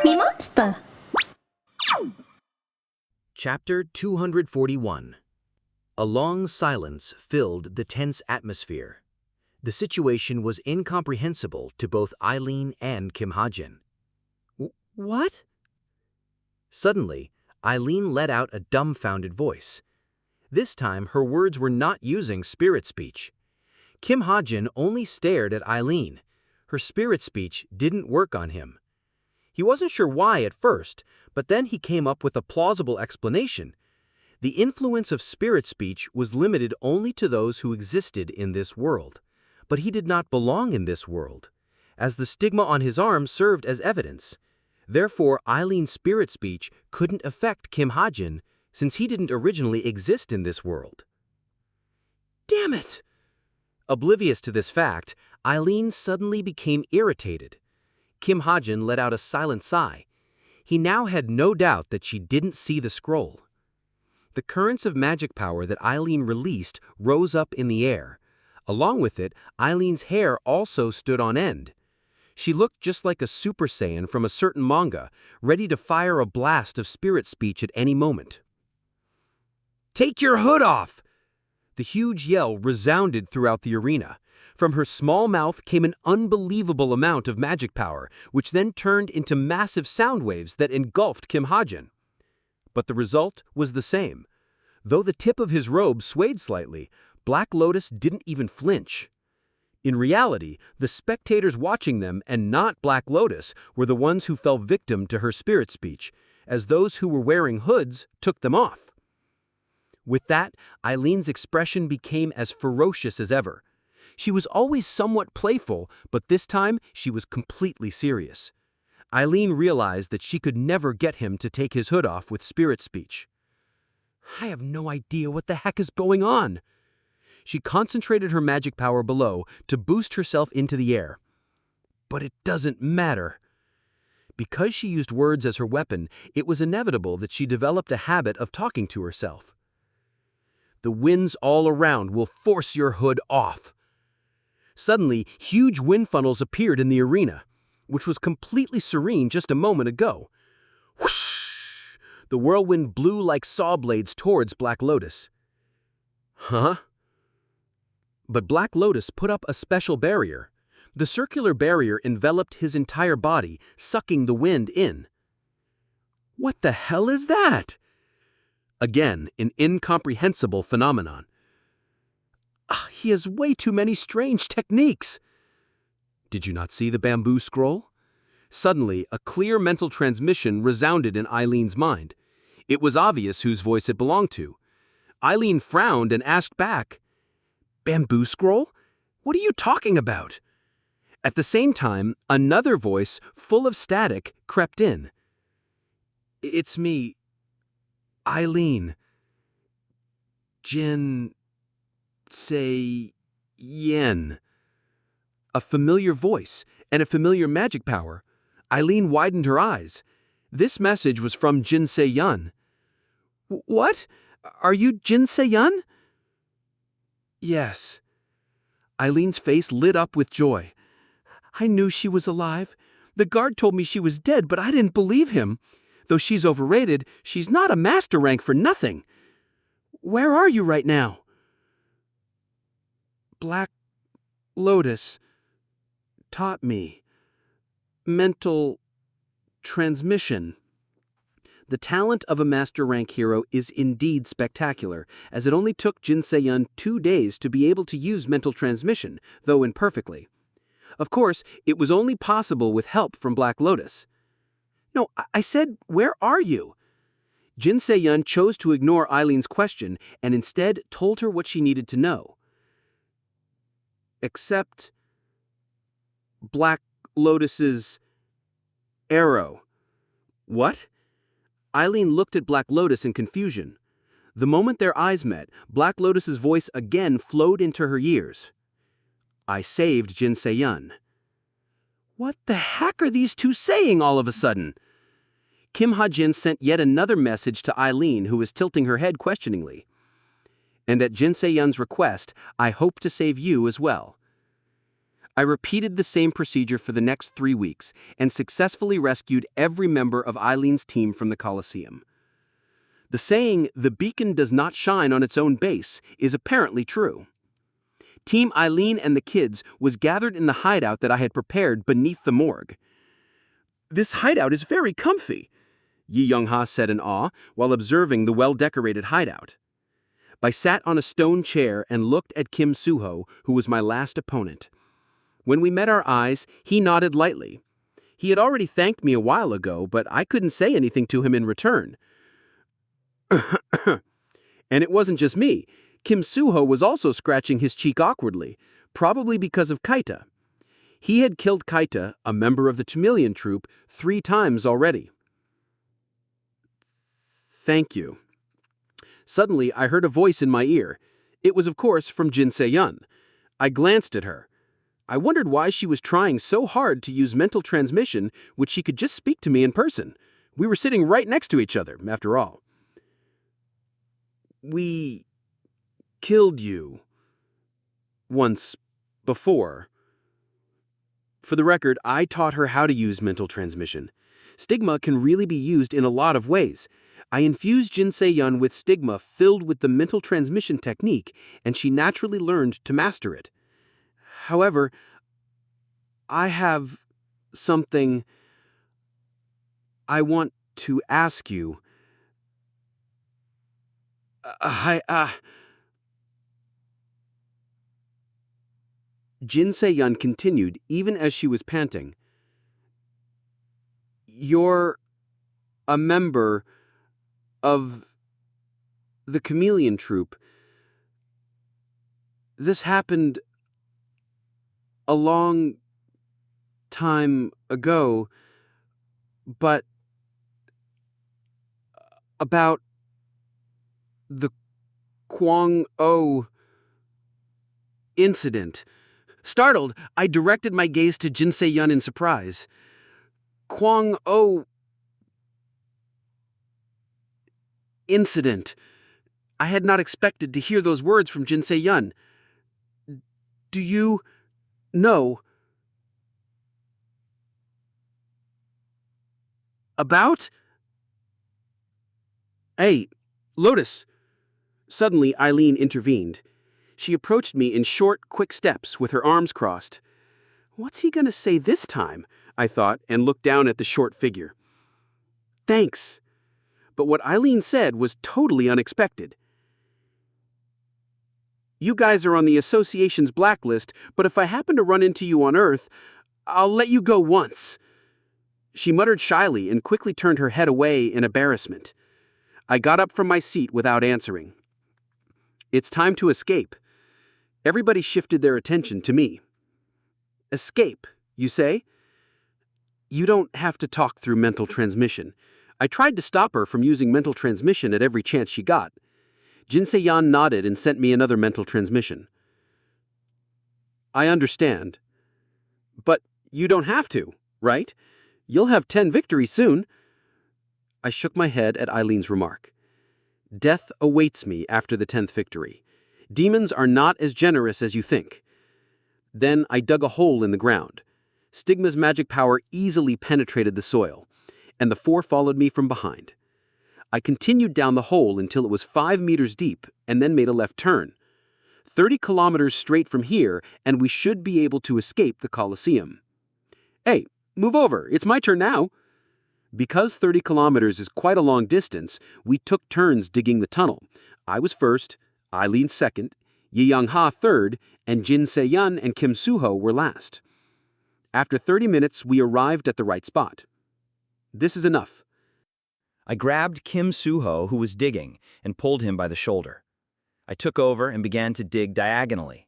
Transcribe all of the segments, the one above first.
MeMonster. Chapter 241. A long silence filled the tense atmosphere. The situation was incomprehensible to both Eileen and Kim Hajin. What? Suddenly, Eileen let out a dumbfounded voice. This time, her words were not using spirit speech. Kim Hajin only stared at Eileen. Her spirit speech didn't work on him. He wasn't sure why at first, but then he came up with a plausible explanation. The influence of spirit speech was limited only to those who existed in this world. But he did not belong in this world, as the stigma on his arm served as evidence. Therefore, Eileen's spirit speech couldn't affect Kim Hajin, since he didn't originally exist in this world. Damn it! Oblivious to this fact, Eileen suddenly became irritated. Kim Hajin let out a silent sigh. He now had no doubt that she didn't see the scroll. The currents of magic power that Eileen released rose up in the air. Along with it, Eileen's hair also stood on end. She looked just like a Super Saiyan from a certain manga, ready to fire a blast of spirit speech at any moment. "Take your hood off!" The huge yell resounded throughout the arena. From her small mouth came an unbelievable amount of magic power, which then turned into massive sound waves that engulfed Kim Hajin. But the result was the same. Though the tip of his robe swayed slightly, Black Lotus didn't even flinch. In reality, the spectators watching them and not Black Lotus were the ones who fell victim to her spirit speech, as those who were wearing hoods took them off. With that, Eileen's expression became as ferocious as ever. She was always somewhat playful, but this time she was completely serious. Eileen realized that she could never get him to take his hood off with spirit speech. I have no idea what the heck is going on. She concentrated her magic power below to boost herself into the air. But it doesn't matter. Because she used words as her weapon, it was inevitable that she developed a habit of talking to herself. The winds all around will force your hood off. Suddenly, huge wind funnels appeared in the arena, which was completely serene just a moment ago. Whoosh! The whirlwind blew like saw blades towards Black Lotus. Huh? But Black Lotus put up a special barrier. The circular barrier enveloped his entire body, sucking the wind in. What the hell is that? Again, an incomprehensible phenomenon. He has way too many strange techniques. Did you not see the bamboo scroll? Suddenly, a clear mental transmission resounded in Eileen's mind. It was obvious whose voice it belonged to. Eileen frowned and asked back, "Bamboo scroll? What are you talking about?" At the same time, another voice, full of static, crept in. "It's me, Eileen. Say yen." A familiar voice and a familiar magic power. Eileen widened her eyes. This message was from Jinsei Yun. What? Are you Jinsei Yun? Yes. Eileen's face lit up with joy. I knew she was alive. The guard told me she was dead, but I didn't believe him. Though she's overrated, she's not a master rank for nothing. Where are you right now? Black Lotus taught me mental transmission. The talent of a master rank hero is indeed spectacular, as it only took Jinsei Yun 2 days to be able to use mental transmission, though imperfectly. Of course, it was only possible with help from Black Lotus. No, I said, where are you? Jinsei Yun chose to ignore Eileen's question and instead told her what she needed to know. Except Black Lotus's arrow. What? Eileen looked at Black Lotus in confusion. The moment their eyes met, Black Lotus's voice again flowed into her ears. I saved Jinsei Yun. What the heck are these two saying all of a sudden? Kim Hajin sent yet another message to Eileen, who was tilting her head questioningly. And at Jinsei Yun's request, I hope to save you as well. I repeated the same procedure for the next 3 weeks and successfully rescued every member of Eileen's team from the Colosseum. The saying, "the beacon does not shine on its own base," is apparently true. Team Eileen and the kids was gathered in the hideout that I had prepared beneath the morgue. "This hideout is very comfy," Yi Young-ha said in awe while observing the well-decorated hideout. I sat on a stone chair and looked at Kim Soo-ho, who was my last opponent. When we met our eyes, he nodded lightly. He had already thanked me a while ago, but I couldn't say anything to him in return. And it wasn't just me. Kim Soo-ho was also scratching his cheek awkwardly, probably because of Kaita. He had killed Kaita, a member of the Chameleon Troupe, 3 times already. "Thank you." Suddenly, I heard a voice in my ear. It was, of course, from Jin Se-yeon. I glanced at her. I wondered why she was trying so hard to use mental transmission when she could just speak to me in person. We were sitting right next to each other, after all. "We killed you once before." For the record, I taught her how to use mental transmission. Stigma can really be used in a lot of ways. I infused Jin Se-yeon with stigma filled with the mental transmission technique, and she naturally learned to master it. However, I have something I want to ask you. Jin Se-yeon continued even as she was panting. "You're a member of the Chameleon Troupe. This happened a long time ago, but about the Kwang-oh incident." Startled, I directed my gaze to Jin Se-yeon in surprise. "Kwang-oh incident." I had not expected to hear those words from Jin Se-yeon. "Do you know about?" "Hey, Lotus." Suddenly, Eileen intervened. She approached me in short, quick steps with her arms crossed. "What's he gonna say this time?" I thought, and looked down at the short figure. "Thanks." But what Eileen said was totally unexpected. "You guys are on the association's blacklist, but if I happen to run into you on Earth, I'll let you go once." She muttered shyly and quickly turned her head away in embarrassment. I got up from my seat without answering. It's time to escape. Everybody shifted their attention to me. "Escape, you say?" "You don't have to talk through mental transmission." I tried to stop her from using mental transmission at every chance she got. Jin Se-yeon nodded and sent me another mental transmission. "I understand. But you don't have to, right? You'll have 10 victories soon." I shook my head at Eileen's remark. "Death awaits me after the 10th victory. Demons are not as generous as you think." Then I dug a hole in the ground. Stigma's magic power easily penetrated the soil, and the 4 followed me from behind. I continued down the hole until it was 5 meters deep and then made a left turn. 30 kilometers straight from here, and we should be able to escape the Colosseum. "Hey, move over, it's my turn now." Because 30 kilometers is quite a long distance, we took turns digging the tunnel. I was first, Eileen second, Yi Young-ha third, and Jin Se-yeon and Kim Soo-ho were last. After 30 minutes, we arrived at the right spot. "This is enough." I grabbed Kim Soo-ho, who was digging, and pulled him by the shoulder. I took over and began to dig diagonally.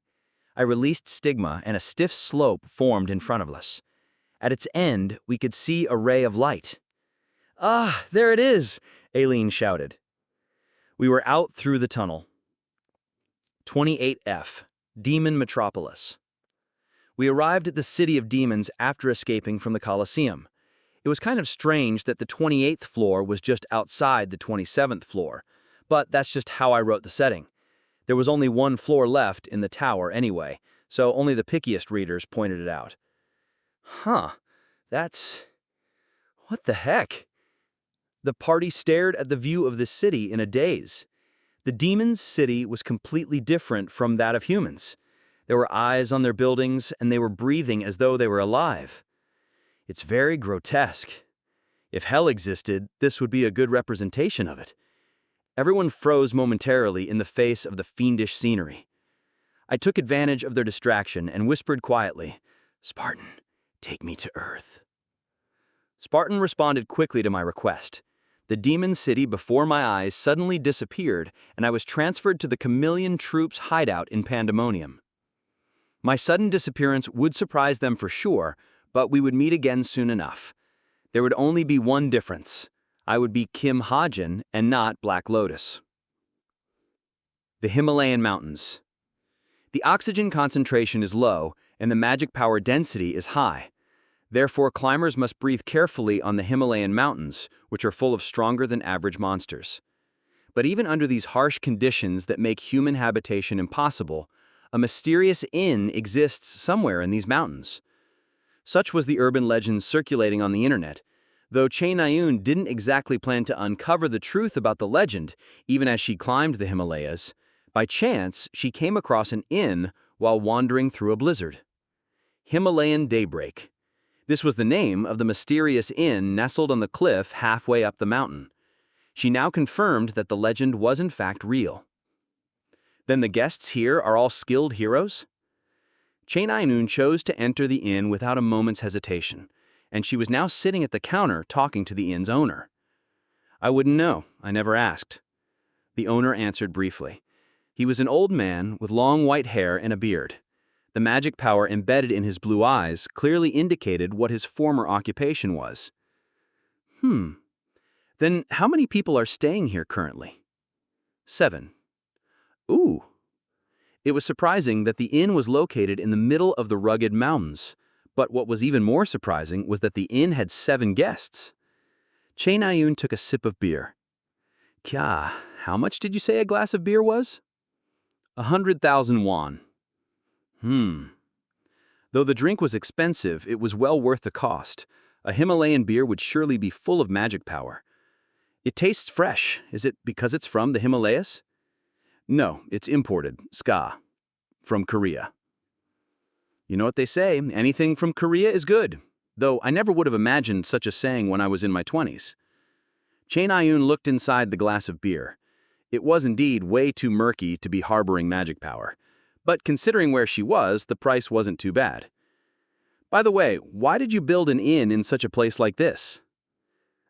I released stigma, and a stiff slope formed in front of us. At its end, we could see a ray of light. "Ah, there it is!" Aileen shouted. We were out through the tunnel. 28F, Demon Metropolis. We arrived at the City of Demons after escaping from the Colosseum. It was kind of strange that the 28th floor was just outside the 27th floor, but that's just how I wrote the setting. There was only one floor left in the tower anyway, so only the pickiest readers pointed it out. Huh, that's... what the heck? The party stared at the view of the city in a daze. The demons' city was completely different from that of humans. There were eyes on their buildings, and they were breathing as though they were alive. It's very grotesque. If hell existed, this would be a good representation of it. Everyone froze momentarily in the face of the fiendish scenery. I took advantage of their distraction and whispered quietly, "Spartan, take me to Earth." Spartan responded quickly to my request. The demon city before my eyes suddenly disappeared, and I was transferred to the chameleon troops' hideout in Pandemonium. My sudden disappearance would surprise them for sure, but we would meet again soon enough. There would only be one difference. I would be Kim Hajin and not Black Lotus. The Himalayan Mountains. The oxygen concentration is low, and the magic power density is high. Therefore, climbers must breathe carefully on the Himalayan mountains, which are full of stronger than average monsters. But even under these harsh conditions that make human habitation impossible, a mysterious inn exists somewhere in these mountains. Such was the urban legend circulating on the internet, though Chae Na-yoon didn't exactly plan to uncover the truth about the legend, even as she climbed the Himalayas. By chance, she came across an inn while wandering through a blizzard. Himalayan Daybreak. This was the name of the mysterious inn nestled on the cliff halfway up the mountain. She now confirmed that the legend was in fact real. Then the guests here are all skilled heroes? Chae Na-yoon chose to enter the inn without a moment's hesitation, and she was now sitting at the counter talking to the inn's owner. I wouldn't know, I never asked. The owner answered briefly. He was an old man with long white hair and a beard. The magic power embedded in his blue eyes clearly indicated what his former occupation was. Then how many people are staying here currently? 7. Ooh. It was surprising that the inn was located in the middle of the rugged mountains, but what was even more surprising was that the inn had 7 guests. Chae Na-yoon took a sip of beer. Kya, how much did you say a glass of beer was? 100,000 won. Though the drink was expensive, it was well worth the cost. A Himalayan beer would surely be full of magic power. It tastes fresh. Is it because it's from the Himalayas? No, it's imported, ska, from Korea. You know what they say, anything from Korea is good, though I never would have imagined such a saying when I was in my 20s. Chae Na-yoon looked inside the glass of beer. It was indeed way too murky to be harboring magic power, but considering where she was, the price wasn't too bad. By the way, why did you build an inn in such a place like this?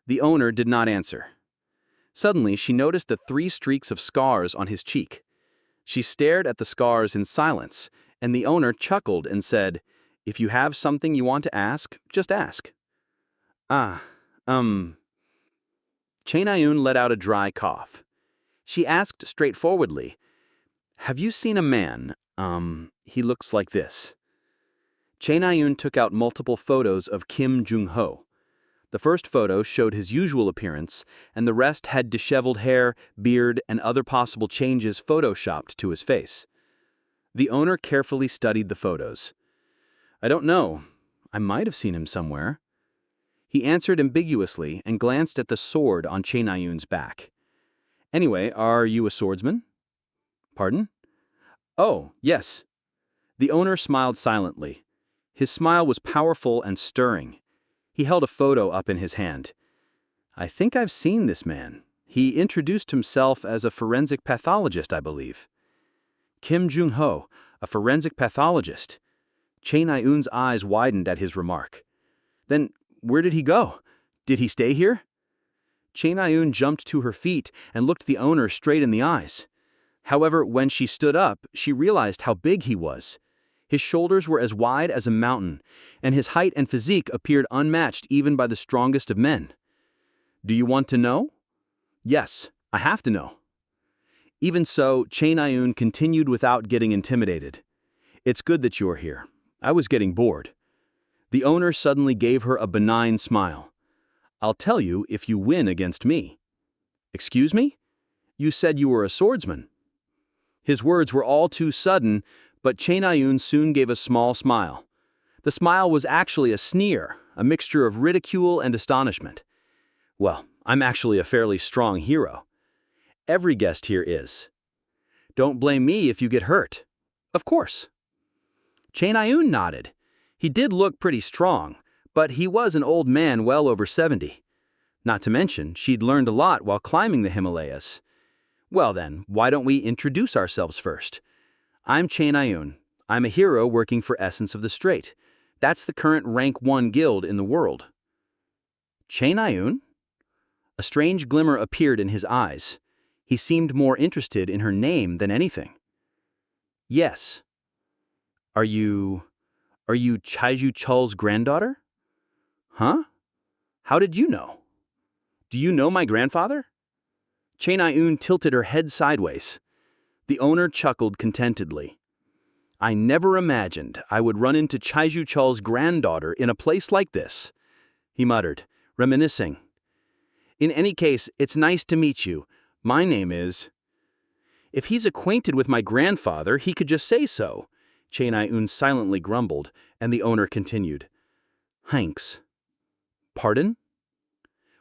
The owner did not answer. Suddenly, she noticed the 3 streaks of scars on his cheek. She stared at the scars in silence, and the owner chuckled and said, "If you have something you want to ask, just ask." Chae Na-yoon let out a dry cough. She asked straightforwardly, "Have you seen a man, he looks like this?" Chae Na-yoon took out multiple photos of Kim Jung-ho. The first photo showed his usual appearance, and the rest had disheveled hair, beard, and other possible changes photoshopped to his face. The owner carefully studied the photos. "I don't know. I might have seen him somewhere." He answered ambiguously and glanced at the sword on Chae Na-yoon's back. "Anyway, are you a swordsman?" "Pardon?" "Oh, yes." The owner smiled silently. His smile was powerful and stirring. He held a photo up in his hand. "I think I've seen this man. He introduced himself as a forensic pathologist, I believe." Kim Jung-ho, a forensic pathologist. Chae Na-yoon's eyes widened at his remark. "Then where did he go? Did he stay here?" Chae Na-yoon jumped to her feet and looked the owner straight in the eyes. However, when she stood up, she realized how big he was. His shoulders were as wide as a mountain, and his height and physique appeared unmatched even by the strongest of men. "Do you want to know?" "Yes, I have to know." Even so, Chae Na-yoon continued without getting intimidated. "It's good that you're here. I was getting bored." The owner suddenly gave her a benign smile. "I'll tell you if you win against me." "Excuse me? You said you were a swordsman." His words were all too sudden, But Chain Ayun soon gave a small smile. The smile was actually a sneer, a mixture of ridicule and astonishment. Well, I'm actually a fairly strong hero. Every guest here is. Don't blame me if you get hurt. Of course. Chain Ayun nodded. He did look pretty strong, but he was an old man well over 70. Not to mention, she'd learned a lot while climbing the Himalayas. Well then, why don't we introduce ourselves first? I'm Chain Ayun. I'm a hero working for Essence of the Strait. That's the current rank 1 guild in the world. Chain Ayun? A strange glimmer appeared in his eyes. He seemed more interested in her name than anything. Yes. Are you Chaiju Chul's granddaughter? Huh? How did you know? Do you know my grandfather? Chain Ayun tilted her head sideways. The owner chuckled contentedly. I never imagined I would run into Chaiju Chul's granddaughter in a place like this, he muttered, reminiscing. In any case, it's nice to meet you. My name is... If he's acquainted with my grandfather, he could just say so, Chain Ayun silently grumbled, and the owner continued. Hanks. Pardon?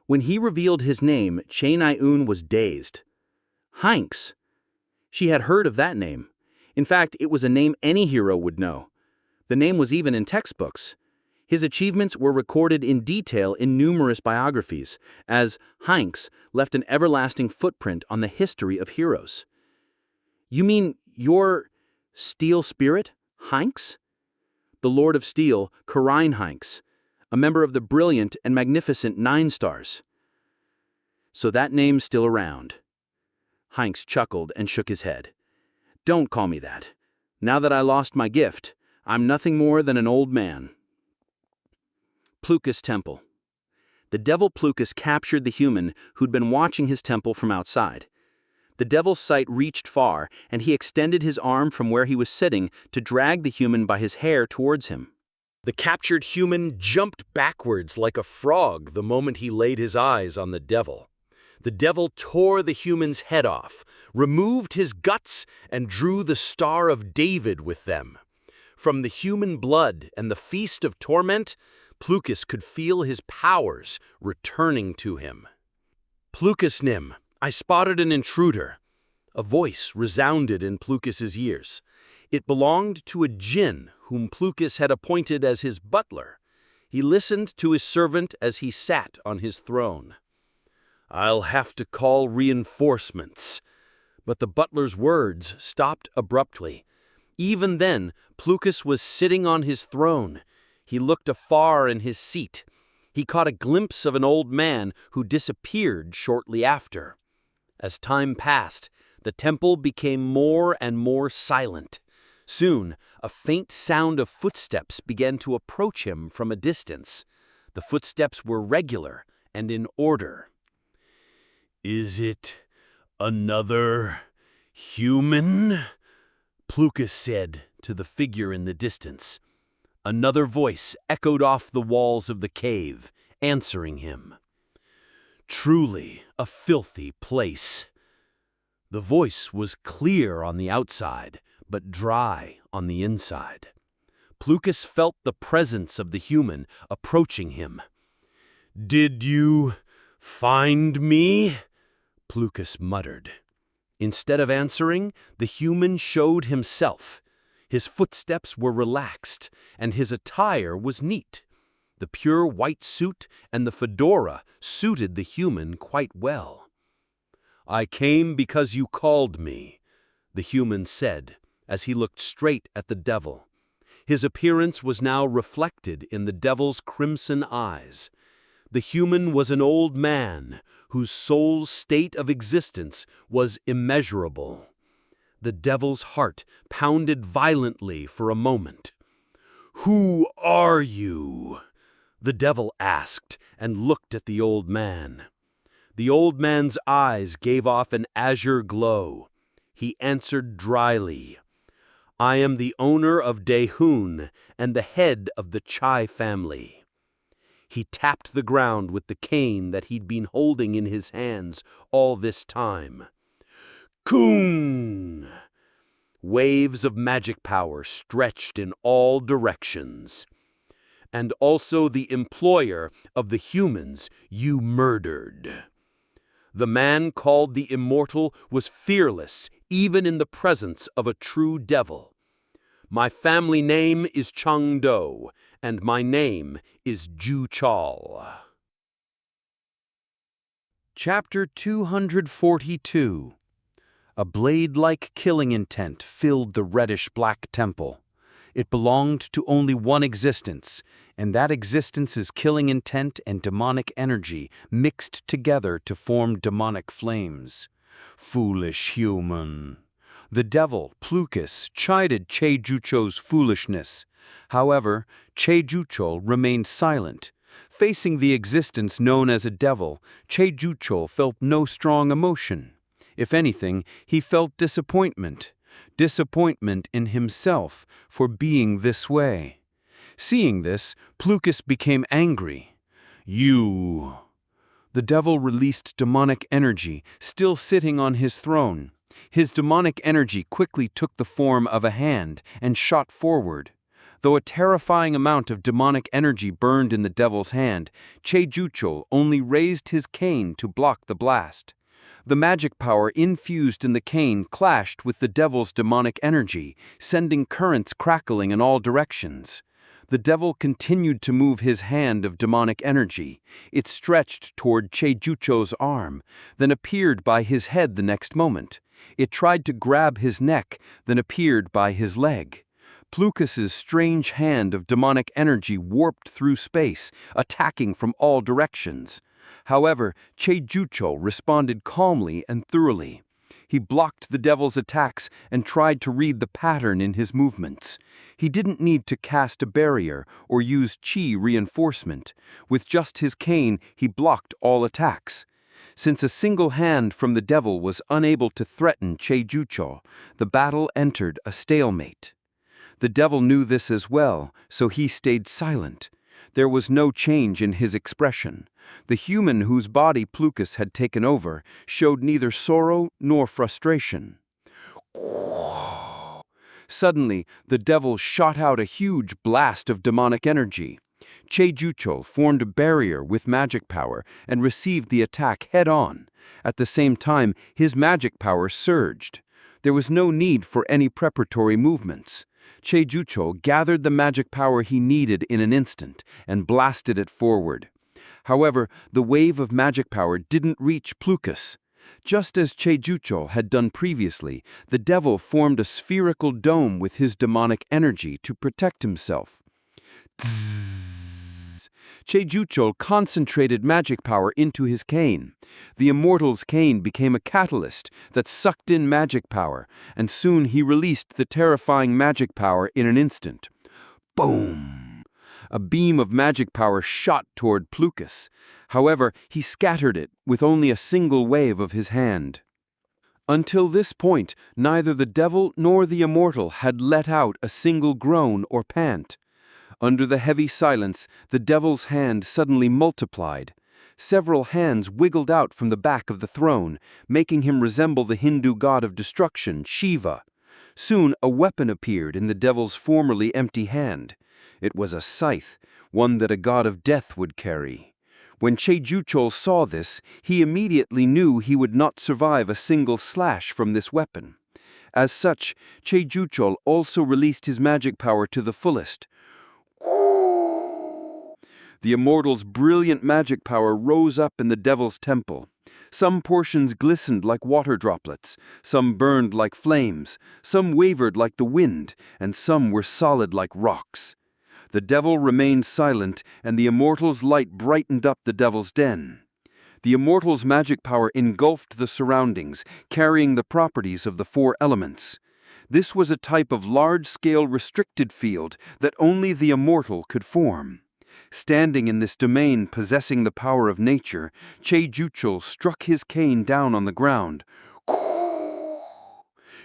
When he revealed his name, Chain Ayun was dazed. Hanks. She had heard of that name. In fact, it was a name any hero would know. The name was even in textbooks. His achievements were recorded in detail in numerous biographies, as Hanks left an everlasting footprint on the history of heroes. You mean your Steel Spirit, Hanks? The Lord of Steel, Karine Hanks, a member of the brilliant and magnificent 9 Stars. So that name's still around. Hanks chuckled and shook his head. Don't call me that. Now that I lost my gift, I'm nothing more than an old man. Plucus Temple. The devil Plucus captured the human who'd been watching his temple from outside. The devil's sight reached far, and he extended his arm from where he was sitting to drag the human by his hair towards him. The captured human jumped backwards like a frog the moment he laid his eyes on the devil. The devil tore the human's head off, removed his guts, and drew the Star of David with them. From the human blood and the feast of torment, Plucus could feel his powers returning to him. Plucus Nim, I spotted an intruder. A voice resounded in Plucus's ears. It belonged to a djinn whom Plucus had appointed as his butler. He listened to his servant as he sat on his throne. I'll have to call reinforcements. But the butler's words stopped abruptly. Even then, Plucus was sitting on his throne. He looked afar in his seat. He caught a glimpse of an old man who disappeared shortly after. As time passed, the temple became more and more silent. Soon, a faint sound of footsteps began to approach him from a distance. The footsteps were regular and in order. Is it another human? Plucus said to the figure in the distance. Another voice echoed off the walls of the cave, answering him. Truly a filthy place. The voice was clear on the outside, but dry on the inside. Plucus felt the presence of the human approaching him. Did you find me? Plucus muttered. Instead of answering, the human showed himself. His footsteps were relaxed, and his attire was neat. The pure white suit and the fedora suited the human quite well. I came because you called me, the human said, as he looked straight at the devil. His appearance was now reflected in the devil's crimson eyes. The human was an old man whose soul's state of existence was immeasurable. The devil's heart pounded violently for a moment. Who are you? The devil asked and looked at the old man. The old man's eyes gave off an azure glow. He answered dryly, I am the owner of Daehoon and the head of the Chai family. He tapped the ground with the cane that he'd been holding in his hands all this time. Koong! Waves of magic power stretched in all directions. And also the employer of the humans you murdered. The man called the Immortal was fearless even in the presence of a true devil. My family name is Changdo, and my name is Ju Chal. Chapter 242. A blade-like killing intent filled the reddish-black temple. It belonged to only one existence, and that existence's killing intent and demonic energy mixed together to form demonic flames. Foolish human. The devil, Plucus, chided Che-Jucho's foolishness. However, Che-Jucho remained silent. Facing the existence known as a devil, Che-Jucho felt no strong emotion. If anything, he felt disappointment. Disappointment in himself for being this way. Seeing this, Plucus became angry. You. The devil released demonic energy, still sitting on his throne. His demonic energy quickly took the form of a hand and shot forward. Though a terrifying amount of demonic energy burned in the devil's hand, Che-Jucho only raised his cane to block the blast. The magic power infused in the cane clashed with the devil's demonic energy, sending currents crackling in all directions. The devil continued to move his hand of demonic energy. It stretched toward Che-Jucho's arm, then appeared by his head the next moment. It tried to grab his neck, then appeared by his leg. Plucus's strange hand of demonic energy warped through space, attacking from all directions. However, Che-Jucho responded calmly and thoroughly. He blocked the devil's attacks and tried to read the pattern in his movements. He didn't need to cast a barrier or use chi reinforcement. With just his cane, he blocked all attacks. Since a single hand from the devil was unable to threaten Che-Jucho, the battle entered a stalemate. The devil knew this as well, so he stayed silent. There was no change in his expression. The human whose body Plucus had taken over showed neither sorrow nor frustration. Suddenly, the devil shot out a huge blast of demonic energy. Che-Jucho formed a barrier with magic power and received the attack head-on. At the same time, his magic power surged. There was no need for any preparatory movements. Che-Jucho gathered the magic power he needed in an instant and blasted it forward. However, the wave of magic power didn't reach Plucus. Just as Che-Jucho had done previously, the devil formed a spherical dome with his demonic energy to protect himself. Tzzz. Che-Jucho concentrated magic power into his cane. The Immortal's cane became a catalyst that sucked in magic power, and soon he released the terrifying magic power in an instant. Boom! A beam of magic power shot toward Plucus. However, he scattered it with only a single wave of his hand. Until this point, neither the devil nor the Immortal had let out a single groan or pant. Under the heavy silence, the devil's hand suddenly multiplied. Several hands wiggled out from the back of the throne, making him resemble the Hindu god of destruction, Shiva. Soon a weapon appeared in the devil's formerly empty hand. It was a scythe, one that a god of death would carry. When Che-Jucho saw this, he immediately knew he would not survive a single slash from this weapon. As such, Che-Jucho also released his magic power to the fullest. The Immortal's brilliant magic power rose up in the devil's temple. Some portions glistened like water droplets, some burned like flames, some wavered like the wind, and some were solid like rocks. The devil remained silent, and the Immortal's light brightened up the devil's den. The Immortal's magic power engulfed the surroundings, carrying the properties of the four elements. This was a type of large-scale restricted field that only the Immortal could form. Standing in this domain possessing the power of nature, Che-Jucho struck his cane down on the ground.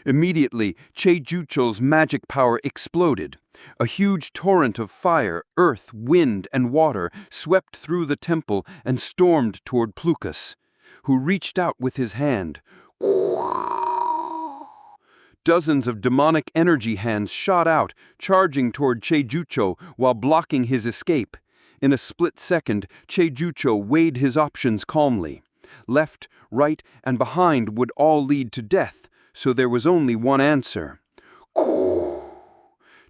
Immediately, Che-Jucho's magic power exploded. A huge torrent of fire, earth, wind, and water swept through the temple and stormed toward Plucus, who reached out with his hand. Dozens of demonic energy hands shot out, charging toward Cheijucho while blocking his escape. In a split second, Cheijucho weighed his options calmly. Left, right, and behind would all lead to death, so there was only one answer.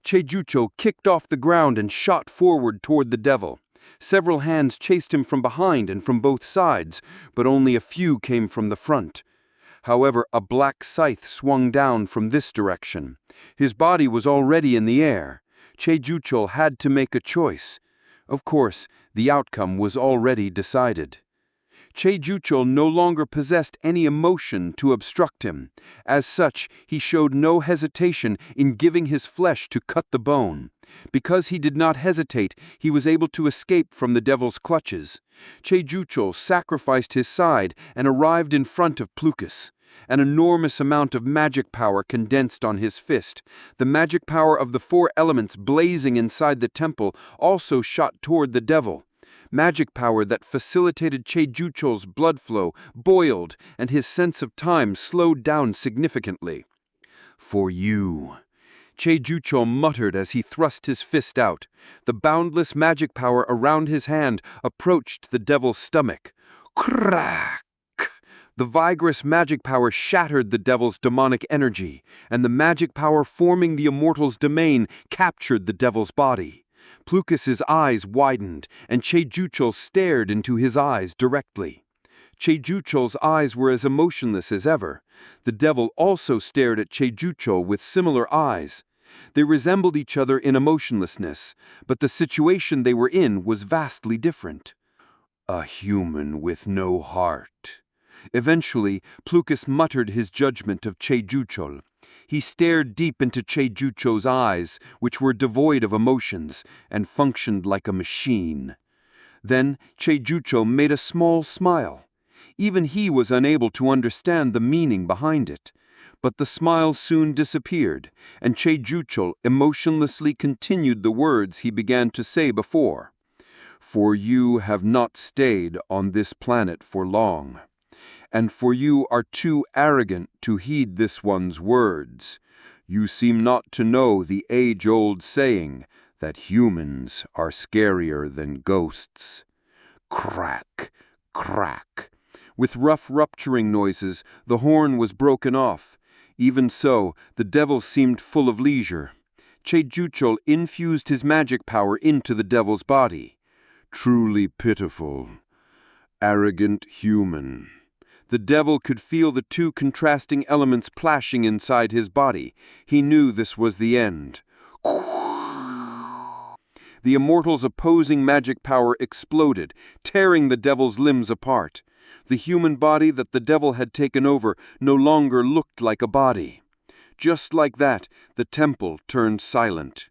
Cheijucho kicked off the ground and shot forward toward the devil. Several hands chased him from behind and from both sides, but only a few came from the front. However, a black scythe swung down from this direction. His body was already in the air. Cheijucho had to make a choice. Of course, the outcome was already decided. Cheijucho no longer possessed any emotion to obstruct him. As such, he showed no hesitation in giving his flesh to cut the bone. Because he did not hesitate, he was able to escape from the devil's clutches. Cheijucho sacrificed his side and arrived in front of Plukus. An enormous amount of magic power condensed on his fist. The magic power of the four elements blazing inside the temple also shot toward the devil. Magic power that facilitated Cheijucho's blood flow boiled, and his sense of time slowed down significantly. "For you," Cheijucho muttered as he thrust his fist out. The boundless magic power around his hand approached the devil's stomach. Crack! The vigorous magic power shattered the devil's demonic energy, and the magic power forming the immortal's domain captured the devil's body. Plukus's eyes widened, and Cheijucho stared into his eyes directly. Cheijucho's eyes were as emotionless as ever. The devil also stared at Cheijucho with similar eyes. They resembled each other in emotionlessness, but the situation they were in was vastly different. A human with no heart. Eventually, Plukus muttered his judgment of Cheijucho. He stared deep into Cheijucho's eyes, which were devoid of emotions, and functioned like a machine. Then Cheijucho made a small smile. Even he was unable to understand the meaning behind it. But the smile soon disappeared, and Cheijucho emotionlessly continued the words he began to say before. "For you have not stayed on this planet for long. And for you are too arrogant to heed this one's words. You seem not to know the age-old saying that humans are scarier than ghosts." Crack, crack. With rough rupturing noises, the horn was broken off. Even so, the devil seemed full of leisure. Cheijucho infused his magic power into the devil's body. Truly pitiful. Arrogant human. The devil could feel the two contrasting elements clashing inside his body. He knew this was the end. The immortal's opposing magic power exploded, tearing the devil's limbs apart. The human body that the devil had taken over no longer looked like a body. Just like that, the temple turned silent.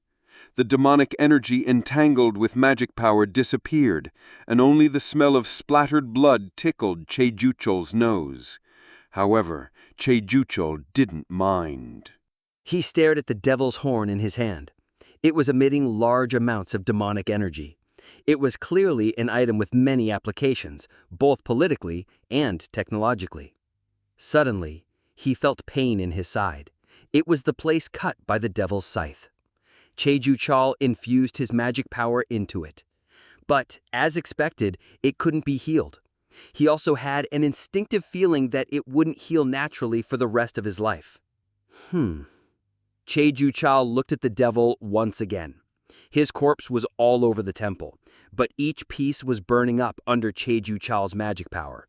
The demonic energy entangled with magic power disappeared, and only the smell of splattered blood tickled Cheijucho's nose. However, Cheijucho didn't mind. He stared at the devil's horn in his hand. It was emitting large amounts of demonic energy. It was clearly an item with many applications, both politically and technologically. Suddenly, he felt pain in his side. It was the place cut by the devil's scythe. Cheijucho infused his magic power into it. But, as expected, it couldn't be healed. He also had an instinctive feeling that it wouldn't heal naturally for the rest of his life. Cheijucho looked at the devil once again. His corpse was all over the temple, but each piece was burning up under Cheijucho's magic power.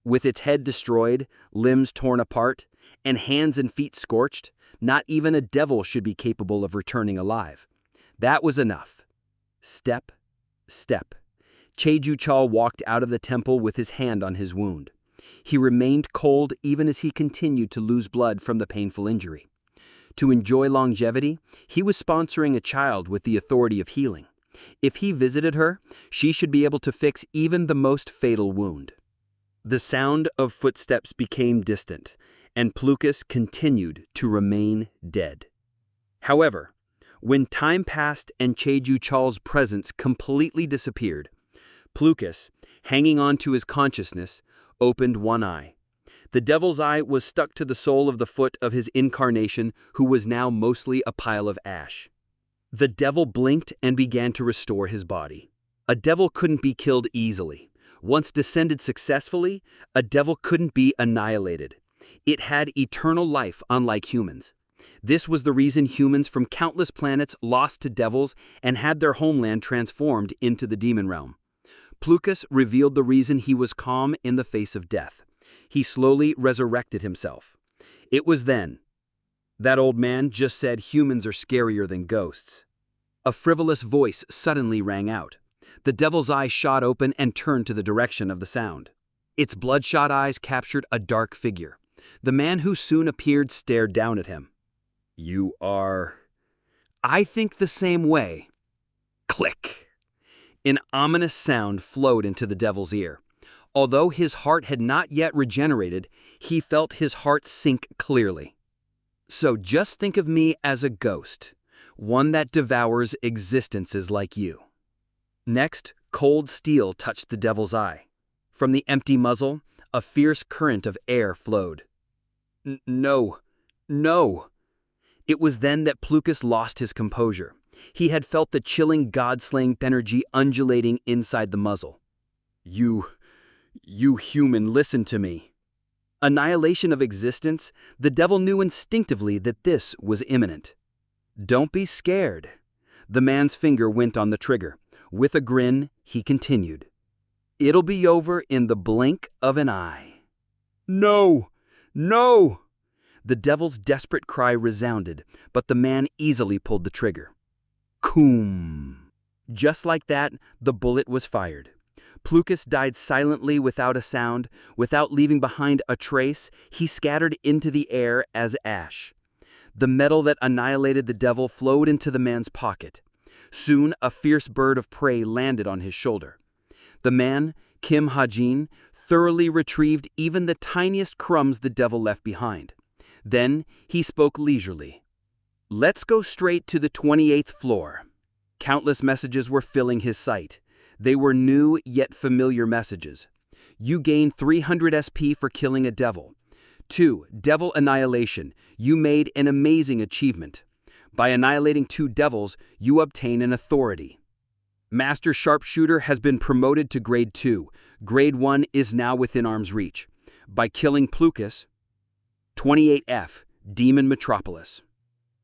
With its head destroyed, limbs torn apart, and hands and feet scorched, not even a devil should be capable of returning alive. That was enough. Step, step. Cheijucho walked out of the temple with his hand on his wound. He remained cold even as he continued to lose blood from the painful injury. To enjoy longevity, he was sponsoring a child with the authority of healing. If he visited her, she should be able to fix even the most fatal wound. The sound of footsteps became distant, and Plukus continued to remain dead. However, when time passed and Cheijucho's presence completely disappeared, Plukus, hanging on to his consciousness, opened one eye. The devil's eye was stuck to the sole of the foot of his incarnation, who was now mostly a pile of ash. The devil blinked and began to restore his body. A devil couldn't be killed easily. Once descended successfully, a devil couldn't be annihilated. It had eternal life, unlike humans. This was the reason humans from countless planets lost to devils and had their homeland transformed into the demon realm. Plukas revealed the reason he was calm in the face of death. He slowly resurrected himself. It was then. That old man just said humans are scarier than ghosts. A frivolous voice suddenly rang out. The devil's eye shot open and turned to the direction of the sound. Its bloodshot eyes captured a dark figure. The man who soon appeared stared down at him. "You are—" "I think the same way." Click! An ominous sound flowed into the devil's ear. Although his heart had not yet regenerated, he felt his heart sink clearly. "So just think of me as a ghost, one that devours existences like you." Next, cold steel touched the devil's eye. From the empty muzzle, a fierce current of air flowed. No. It was then that Plukas lost his composure. He had felt the chilling, god-slaying energy undulating inside the muzzle. You human, listen to me." Annihilation of existence, the devil knew instinctively that this was imminent. "Don't be scared." The man's finger went on the trigger. With a grin, he continued. "It'll be over in the blink of an eye." "No! The devil's desperate cry resounded, but the man easily pulled the trigger. Koom! Just like that, the bullet was fired. Plukas died silently without a sound, without leaving behind a trace. He scattered into the air as ash. The metal that annihilated the devil flowed into the man's pocket. Soon, a fierce bird of prey landed on his shoulder. The man, Kim Hajin, thoroughly retrieved even the tiniest crumbs the devil left behind. Then he spoke leisurely. "Let's go straight to the 28th floor." Countless messages were filling his sight. They were new yet familiar messages. You gain 300 SP for killing a devil. 2. Devil annihilation. You made an amazing achievement. By annihilating 2 devils, you obtain an authority. Master Sharpshooter has been promoted to Grade 2. Grade 1 is now within arm's reach. By killing Plukas. 28F. Demon Metropolis.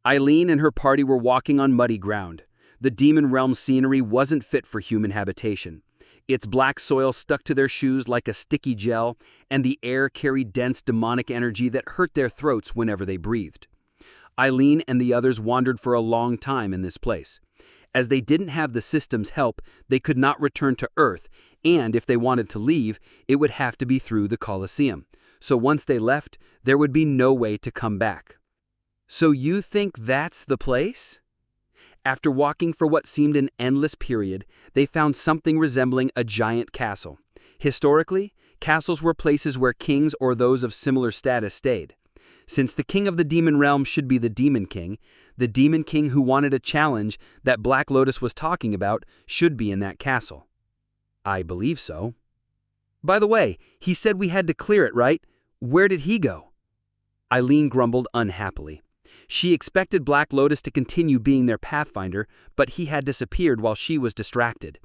Eileen and her party were walking on muddy ground. The demon realm scenery wasn't fit for human habitation. Its black soil stuck to their shoes like a sticky gel, and the air carried dense demonic energy that hurt their throats whenever they breathed. Eileen and the others wandered for a long time in this place. As they didn't have the system's help, they could not return to Earth, and if they wanted to leave, it would have to be through the Colosseum. So once they left, there would be no way to come back. "So you think that's the place?" After walking for what seemed an endless period, they found something resembling a giant castle. Historically, castles were places where kings or those of similar status stayed. Since the king of the demon realm should be the demon king who wanted a challenge that Black Lotus was talking about should be in that castle. "I believe so." "By the way, he said we had to clear it, right? Where did he go?" Eileen grumbled unhappily. She expected Black Lotus to continue being their pathfinder, but he had disappeared while she was distracted.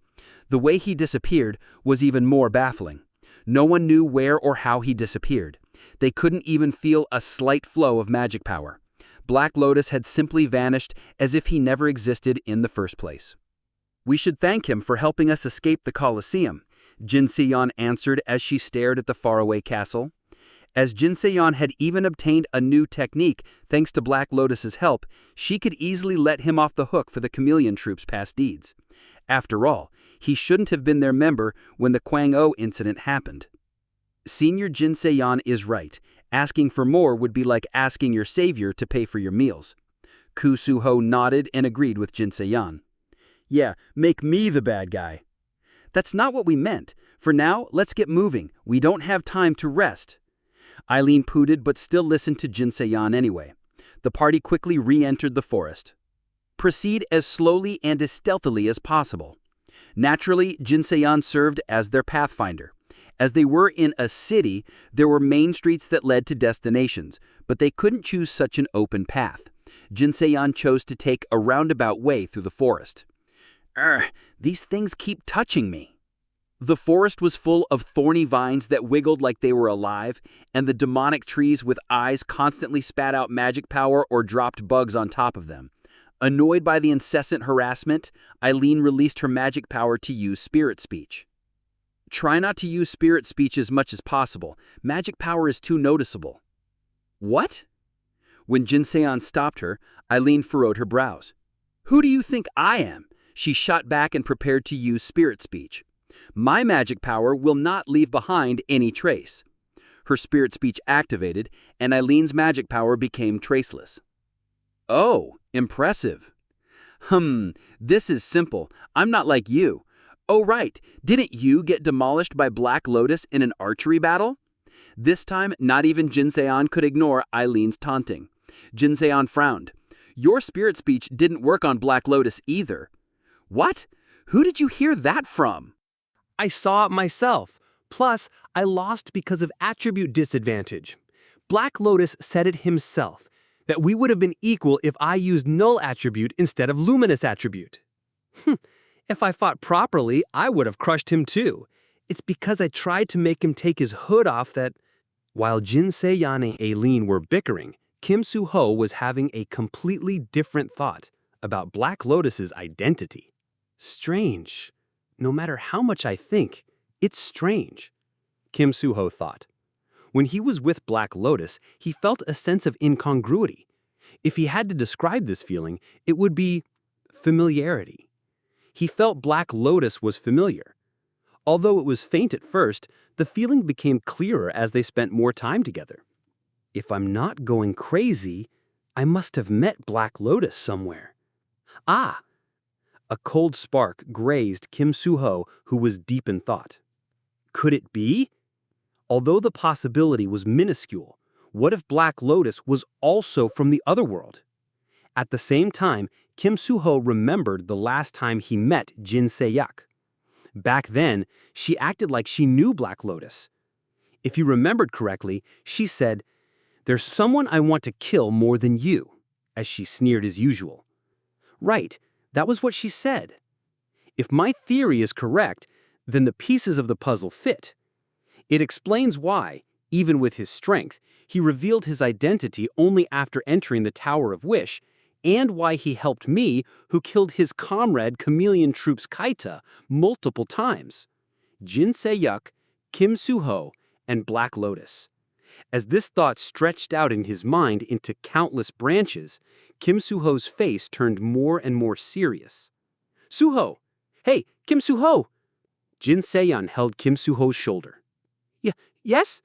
The way he disappeared was even more baffling. No one knew where or how he disappeared. They couldn't even feel a slight flow of magic power. Black Lotus had simply vanished as if he never existed in the first place. "We should thank him for helping us escape the Colosseum," Jin Se-yeon answered as she stared at the faraway castle. As Jin Se-yeon had even obtained a new technique thanks to Black Lotus's help, she could easily let him off the hook for the Chameleon Troop's past deeds. After all, he shouldn't have been their member when the Kwang-Oh incident happened. Senior Jin Se-yeon is right. Asking for more would be like asking your savior to pay for your meals. Koo Soo-ho nodded and agreed with Jin Se-yeon. "Yeah, make me the bad guy." "That's not what we meant. For now, let's get moving. We don't have time to rest." Eileen pooted but still listened to Jin Se-yeon anyway. The party quickly re-entered the forest. Proceed as slowly and as stealthily as possible. Naturally, Jin Se-yeon served as their pathfinder. As they were in a city, there were main streets that led to destinations, but they couldn't choose such an open path. Jinseyan chose to take a roundabout way through the forest. These things keep touching me. The forest was full of thorny vines that wiggled like they were alive, and the demonic trees with eyes constantly spat out magic power or dropped bugs on top of them. Annoyed by the incessant harassment, Eileen released her magic power to use spirit speech. Try not to use spirit speech as much as possible. Magic power is too noticeable. What? When Jinseyan stopped her, Eileen furrowed her brows. Who do you think I am? She shot back and prepared to use spirit speech. My magic power will not leave behind any trace. Her spirit speech activated, and Eileen's magic power became traceless. Oh, impressive. This is simple. I'm not like you. Oh, right. Didn't you get demolished by Black Lotus in an archery battle? This time, not even Jinseyan could ignore Eileen's taunting. Jinseyan frowned. Your spirit speech didn't work on Black Lotus either. What? Who did you hear that from? I saw it myself. Plus, I lost because of attribute disadvantage. Black Lotus said it himself, that we would have been equal if I used null attribute instead of luminous attribute. If I fought properly, I would have crushed him too. It's because I tried to make him take his hood off that... While Jinseyan and Eileen were bickering, Kim Soo-ho was having a completely different thought about Black Lotus's identity. Strange. No matter how much I think, it's strange, Kim Soo-ho thought. When he was with Black Lotus, he felt a sense of incongruity. If he had to describe this feeling, it would be familiarity. He felt Black Lotus was familiar. Although it was faint at first, the feeling became clearer as they spent more time together. If I'm not going crazy, I must have met Black Lotus somewhere. Ah! A cold spark grazed Kim Soo-ho, who was deep in thought. Could it be? Although the possibility was minuscule, what if Black Lotus was also from the other world? At the same time, Kim Soo-ho remembered the last time he met Jin Se-yak. Back then, she acted like she knew Black Lotus. If he remembered correctly, she said, "There's someone I want to kill more than you," as she sneered as usual. Right, that was what she said. If my theory is correct, then the pieces of the puzzle fit. It explains why, even with his strength, he revealed his identity only after entering the Tower of Wish, and why he helped me, who killed his comrade Chameleon Troop's Kaita multiple times. Jin Se-yak, Kim Soo-ho, and Black Lotus. As this thought stretched out in his mind into countless branches, Kim Soo-ho's face turned more and more serious. Soo-ho! Hey, Kim Soo-ho! Jin Se-yan held Kim Soo-ho's shoulder. Yes?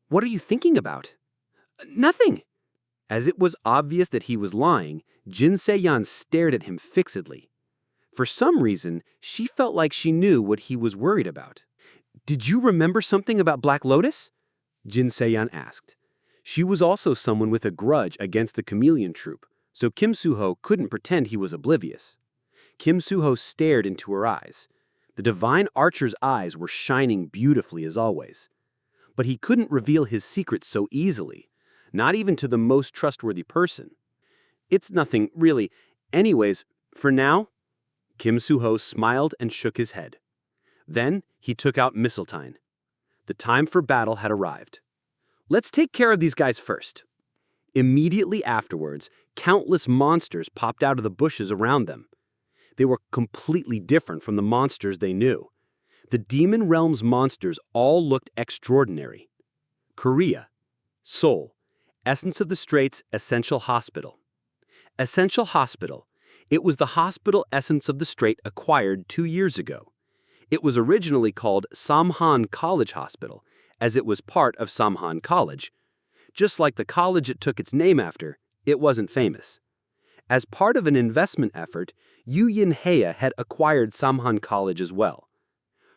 What are you thinking about? Nothing. As it was obvious that he was lying, Jin Se-yan stared at him fixedly. For some reason, she felt like she knew what he was worried about. Did you remember something about Black Lotus? Jin Se-yan asked. She was also someone with a grudge against the Chameleon Troop, so Kim Soo-ho couldn't pretend he was oblivious. Kim Soo-ho stared into her eyes. The divine archer's eyes were shining beautifully as always. But he couldn't reveal his secret so easily, not even to the most trustworthy person. It's nothing, really. Anyways, for now, Kim Soo-ho smiled and shook his head. Then he took out Mistletoe. The time for battle had arrived. Let's take care of these guys first. Immediately afterwards, countless monsters popped out of the bushes around them. They were completely different from the monsters they knew. The Demon Realm's monsters all looked extraordinary. Korea. Seoul. Essence of the Straits Essential Hospital. Essential Hospital. It was the hospital Essence of the Strait acquired 2 years ago. It was originally called Samhan College Hospital, as it was part of Samhan College. Just like the college it took its name after, it wasn't famous. As part of an investment effort, Yu Yin-hea had acquired Samhan College as well.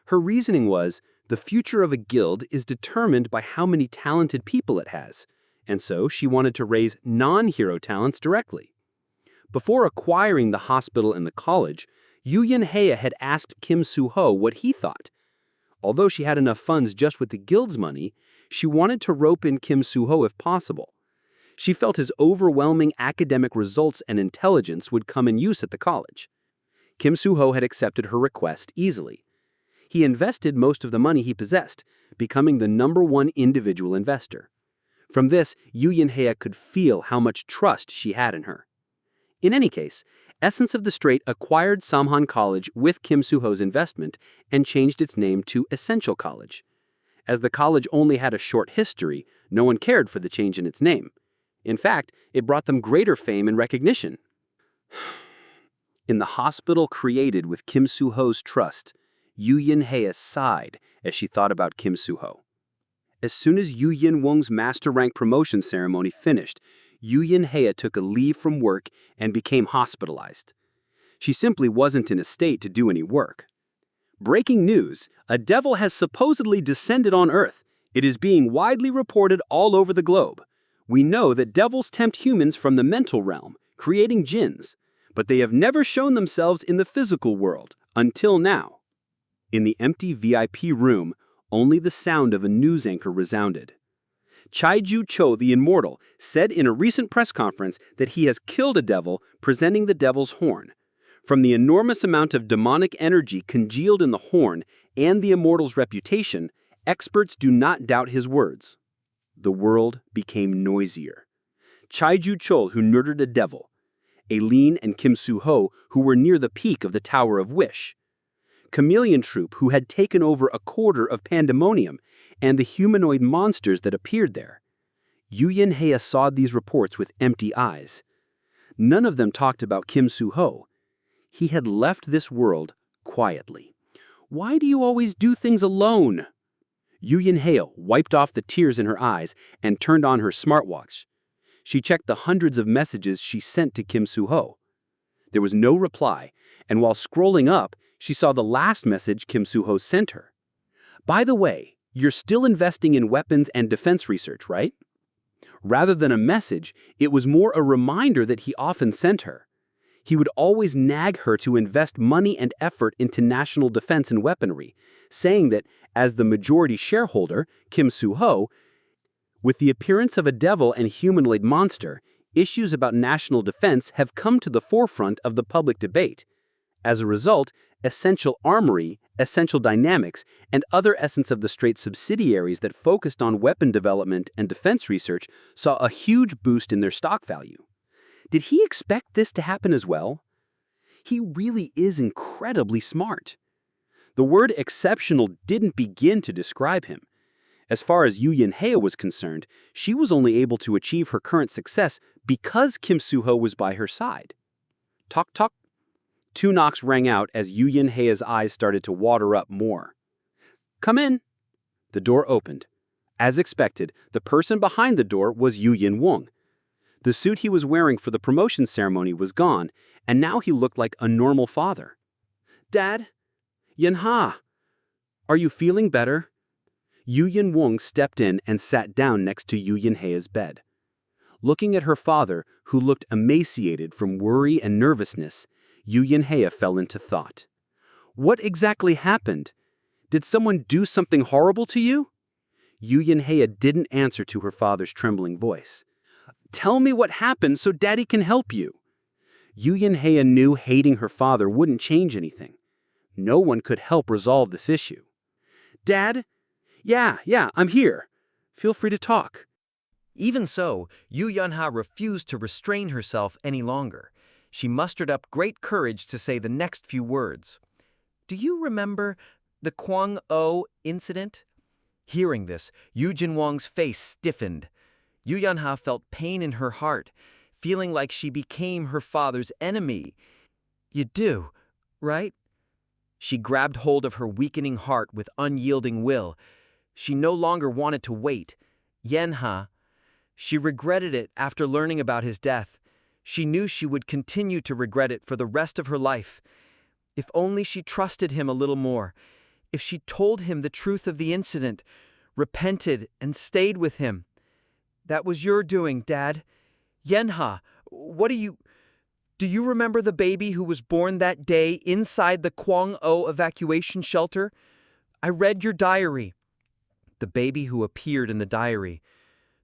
Her reasoning was, the future of a guild is determined by how many talented people it has, and so she wanted to raise non-hero talents directly. Before acquiring the hospital and the college, Yu Yin-hea had asked Kim Soo-ho what he thought. Although she had enough funds just with the guild's money, she wanted to rope in Kim Soo-ho if possible. She felt his overwhelming academic results and intelligence would come in use at the college. Kim Soo-ho had accepted her request easily. He invested most of the money he possessed, becoming the #1 individual investor. From this, Yoo Yun-hye could feel how much trust she had in her. In any case, Essence of the Strait acquired Samhan College with Kim Soo-ho's investment and changed its name to Essential College. As the college only had a short history, no one cared for the change in its name. In fact, it brought them greater fame and recognition. In the hospital created with Kim Soo-ho's trust, Yoo Yun-hye sighed as she thought about Kim Soo-ho. As soon as Yoo Yin-wong's master rank promotion ceremony finished, Yoo Yun-hye took a leave from work and became hospitalized. She simply wasn't in a state to do any work. Breaking news: a devil has supposedly descended on Earth. It is being widely reported all over the globe. We know that devils tempt humans from the mental realm, creating jinns, but they have never shown themselves in the physical world, until now. In the empty VIP room, only the sound of a news anchor resounded. Chaiju Cho the Immortal said in a recent press conference that he has killed a devil, presenting the devil's horn. From the enormous amount of demonic energy congealed in the horn and the immortal's reputation, experts do not doubt his words. The world became noisier. Chaiju Cho, who murdered a devil. Aileen and Kim Soo-ho, who were near the peak of the Tower of Wish. Chameleon Troop, who had taken over a quarter of Pandemonium, and the humanoid monsters that appeared there. Yoo Yun-hye saw these reports with empty eyes. None of them talked about Kim Soo-ho. He had left this world quietly. Why do you always do things alone? Yoo Yun-hye wiped off the tears in her eyes and turned on her smartwatch. She checked the hundreds of messages she sent to Kim Soo-ho. There was no reply, and while scrolling up, she saw the last message Kim Soo-ho sent her. By the way, you're still investing in weapons and defense research, right? Rather than a message, it was more a reminder that he often sent her. He would always nag her to invest money and effort into national defense and weaponry, saying that, as the majority shareholder, Kim Soo-ho, with the appearance of a devil and humanoid monster, issues about national defense have come to the forefront of the public debate. As a result, Essential Armory, Essential Dynamics, and other Essence of the Strait subsidiaries that focused on weapon development and defense research saw a huge boost in their stock value. Did he expect this to happen as well? He really is incredibly smart. The word exceptional didn't begin to describe him. As far as Yoo Yun-hye was concerned, she was only able to achieve her current success because Kim Soo-ho was by her side. Talk, talk. 2 knocks rang out as Yoo Yun-hye's eyes started to water up more. Come in. The door opened. As expected, the person behind the door was Yoo Yin-wong. The suit he was wearing for the promotion ceremony was gone, and now he looked like a normal father. Dad? Yin-ha, are you feeling better? Yoo Yin-wong stepped in and sat down next to Yoo Yun-hye's bed. Looking at her father, who looked emaciated from worry and nervousness, Yoo Yun-hye fell into thought. What exactly happened? Did someone do something horrible to you? Yoo Yun-hye didn't answer to her father's trembling voice. Tell me what happened so Daddy can help you. Yoo Yun-hye knew hating her father wouldn't change anything. No one could help resolve this issue. Dad? Yeah, I'm here. Feel free to talk. Even so, Yoo Yun-ha refused to restrain herself any longer. She mustered up great courage to say the next few words. Do you remember the Kwang-o incident? Hearing this, Yoo Jin-wong's face stiffened. Yoo Yun-ha felt pain in her heart, feeling like she became her father's enemy. You do, right? She grabbed hold of her weakening heart with unyielding will. She no longer wanted to wait. Yen-ha. She regretted it after learning about his death. She knew she would continue to regret it for the rest of her life. If only she trusted him a little more. If she told him the truth of the incident, repented, and stayed with him. That was your doing, Dad. Yen-ha, do you remember the baby who was born that day inside the Kwang-o evacuation shelter? I read your diary. The baby who appeared in the diary.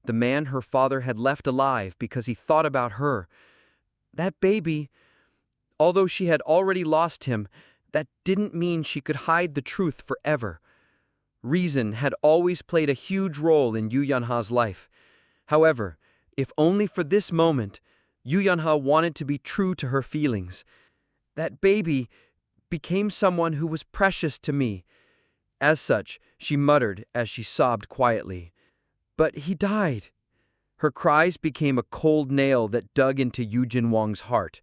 The man her father had left alive because he thought about her. That baby, although she had already lost him, that didn't mean she could hide the truth forever. Reason had always played a huge role in Yu Yanha's life. However, if only for this moment, Yu Yanha wanted to be true to her feelings. That baby became someone who was precious to me. As such, she muttered as she sobbed quietly. But he died. Her cries became a cold nail that dug into Yujin Wang's heart.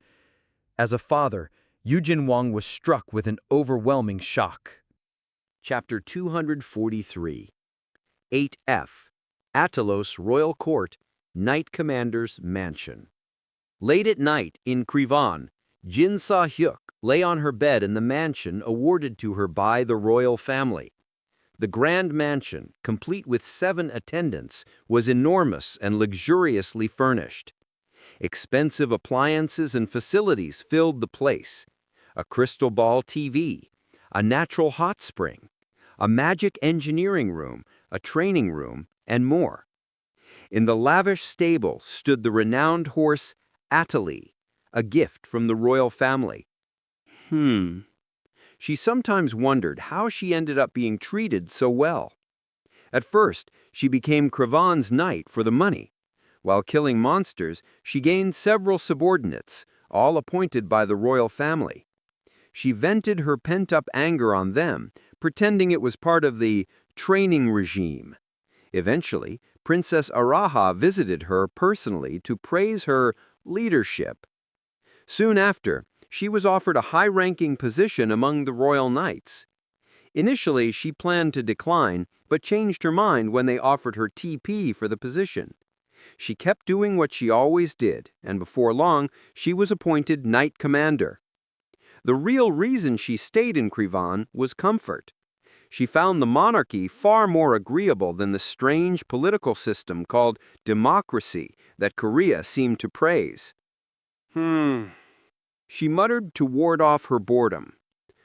As a father, Yujin Wang was struck with an overwhelming shock. Chapter 243. 8F. Atalos Royal Court, Knight Commander's Mansion. Late at night in Krivan, Jin Sa-hyuk lay on her bed in the mansion awarded to her by the royal family. The grand mansion, complete with 7 attendants, was enormous and luxuriously furnished. Expensive appliances and facilities filled the place. A crystal ball TV, a natural hot spring, a magic engineering room, a training room, and more. In the lavish stable stood the renowned horse Atali, a gift from the royal family. She sometimes wondered how she ended up being treated so well. At first, she became Krivan's knight for the money. While killing monsters, she gained several subordinates, all appointed by the royal family. She vented her pent-up anger on them, pretending it was part of the training regime. Eventually, Princess Araha visited her personally to praise her leadership. Soon after, she was offered a high-ranking position among the royal knights. Initially, she planned to decline, but changed her mind when they offered her TP for the position. She kept doing what she always did, and before long, she was appointed Knight Commander. The real reason she stayed in Krivan was comfort. She found the monarchy far more agreeable than the strange political system called democracy that Korea seemed to praise. She muttered to ward off her boredom.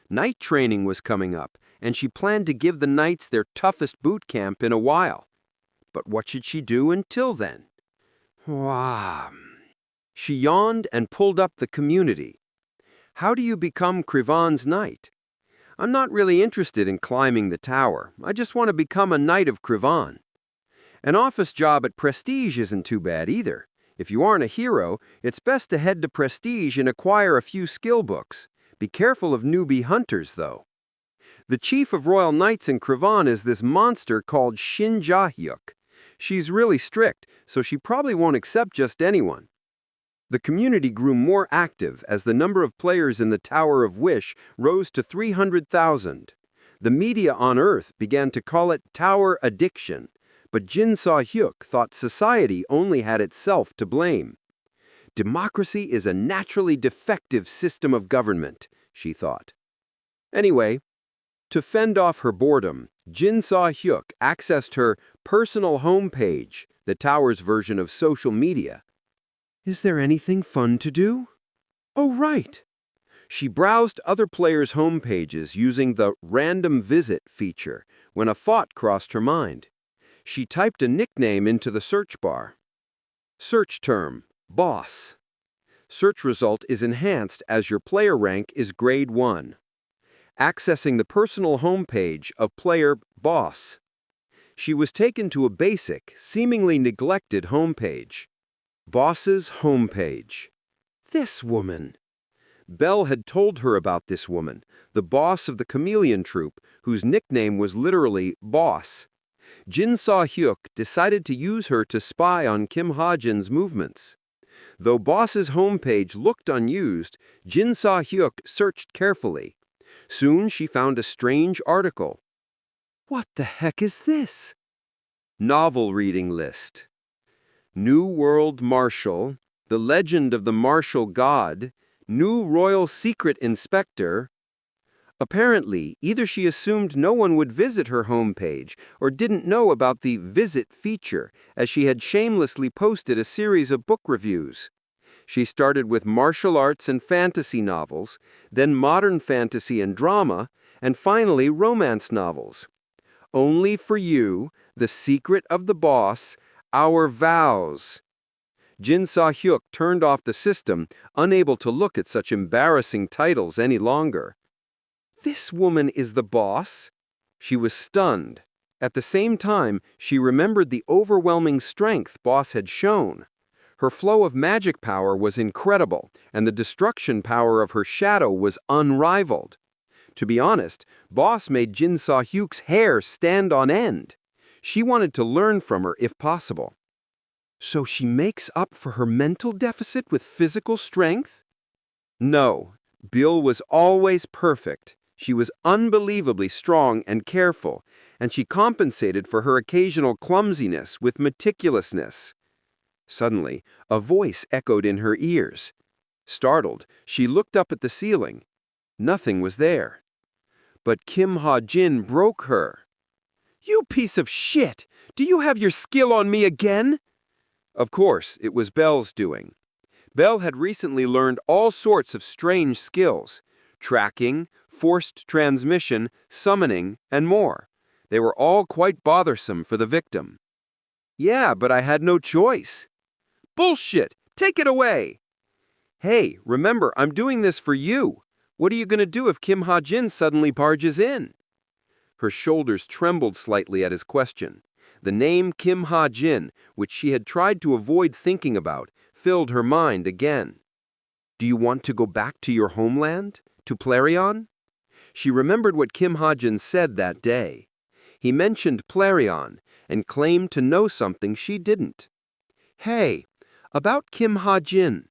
Night training was coming up, and she planned to give the knights their toughest boot camp in a while. But what should she do until then? She yawned and pulled up the community. How do you become Krivan's knight? I'm not really interested in climbing the tower. I just want to become a knight of Krivan. An office job at Prestige isn't too bad either. If you aren't a hero, it's best to head to Prestige and acquire a few skill books. Be careful of newbie hunters, though. The chief of royal knights in Krivan is this monster called Shin Ja-hyuk. She's really strict, so she probably won't accept just anyone. The community grew more active as the number of players in the Tower of Wish rose to 300,000. The media on Earth began to call it Tower Addiction, but Jin Sa-hyuk thought society only had itself to blame. Democracy is a naturally defective system of government, she thought. Anyway, to fend off her boredom, Jin Sa-hyuk accessed her personal homepage, the tower's version of social media. Is there anything fun to do? Oh, right. She browsed other players' homepages using the random visit feature when a thought crossed her mind. She typed a nickname into the search bar. Search term, boss. Search result is enhanced as your player rank is grade 1. Accessing the personal homepage of player boss. She was taken to a basic, seemingly neglected homepage. Boss's homepage. This woman. Belle had told her about this woman, the boss of the Chameleon Troupe, whose nickname was literally Boss. Jin Sa-hyuk decided to use her to spy on Kim Hajin's movements. Though Boss's homepage looked unused, Jin Sa-hyuk searched carefully. Soon she found a strange article. What the heck is this? Novel reading list. New World Marshal, The Legend of the Martial God, New Royal Secret Inspector. Apparently, either she assumed no one would visit her homepage or didn't know about the visit feature, as she had shamelessly posted a series of book reviews. She started with martial arts and fantasy novels, then modern fantasy and drama, and finally romance novels. Only for You, The Secret of the Boss, Our Vows. Jin Sa-hyuk turned off the system, unable to look at such embarrassing titles any longer. This woman is the boss? She was stunned. At the same time, she remembered the overwhelming strength Boss had shown. Her flow of magic power was incredible, and the destruction power of her shadow was unrivaled. To be honest, Boss made Jin Sa-hyuk's hair stand on end. She wanted to learn from her if possible. So she makes up for her mental deficit with physical strength? No, Bill was always perfect. She was unbelievably strong and careful, and she compensated for her occasional clumsiness with meticulousness. Suddenly, a voice echoed in her ears. Startled, she looked up at the ceiling. Nothing was there. But Kim Hajin broke her. "You piece of shit! Do you have your skill on me again?" Of course, it was Belle's doing. Belle had recently learned all sorts of strange skills: tracking, forced transmission, summoning, and more. They were all quite bothersome for the victim. "Yeah, but I had no choice." "Bullshit! Take it away!" "Hey, remember, I'm doing this for you. What are you going to do if Kim Ha-jin suddenly barges in?" Her shoulders trembled slightly at his question. The name Kim Ha-jin, which she had tried to avoid thinking about, filled her mind again. "Do you want to go back to your homeland? To Plarion?" She remembered what Kim Ha-jin said that day. He mentioned Plarion and claimed to know something she didn't. "Hey, about Kim Ha-jin."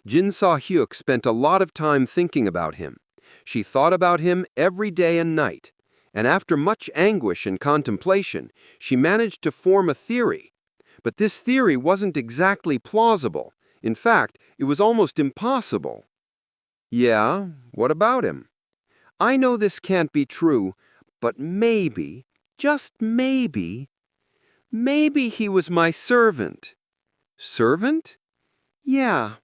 Jin Sa-hyuk spent a lot of time thinking about him. She thought about him every day and night, and after much anguish and contemplation, she managed to form a theory. But this theory wasn't exactly plausible. In fact, it was almost impossible. "Yeah, what about him?" "I know this can't be true, but maybe, just maybe he was my servant." "Servant?" "Yeah.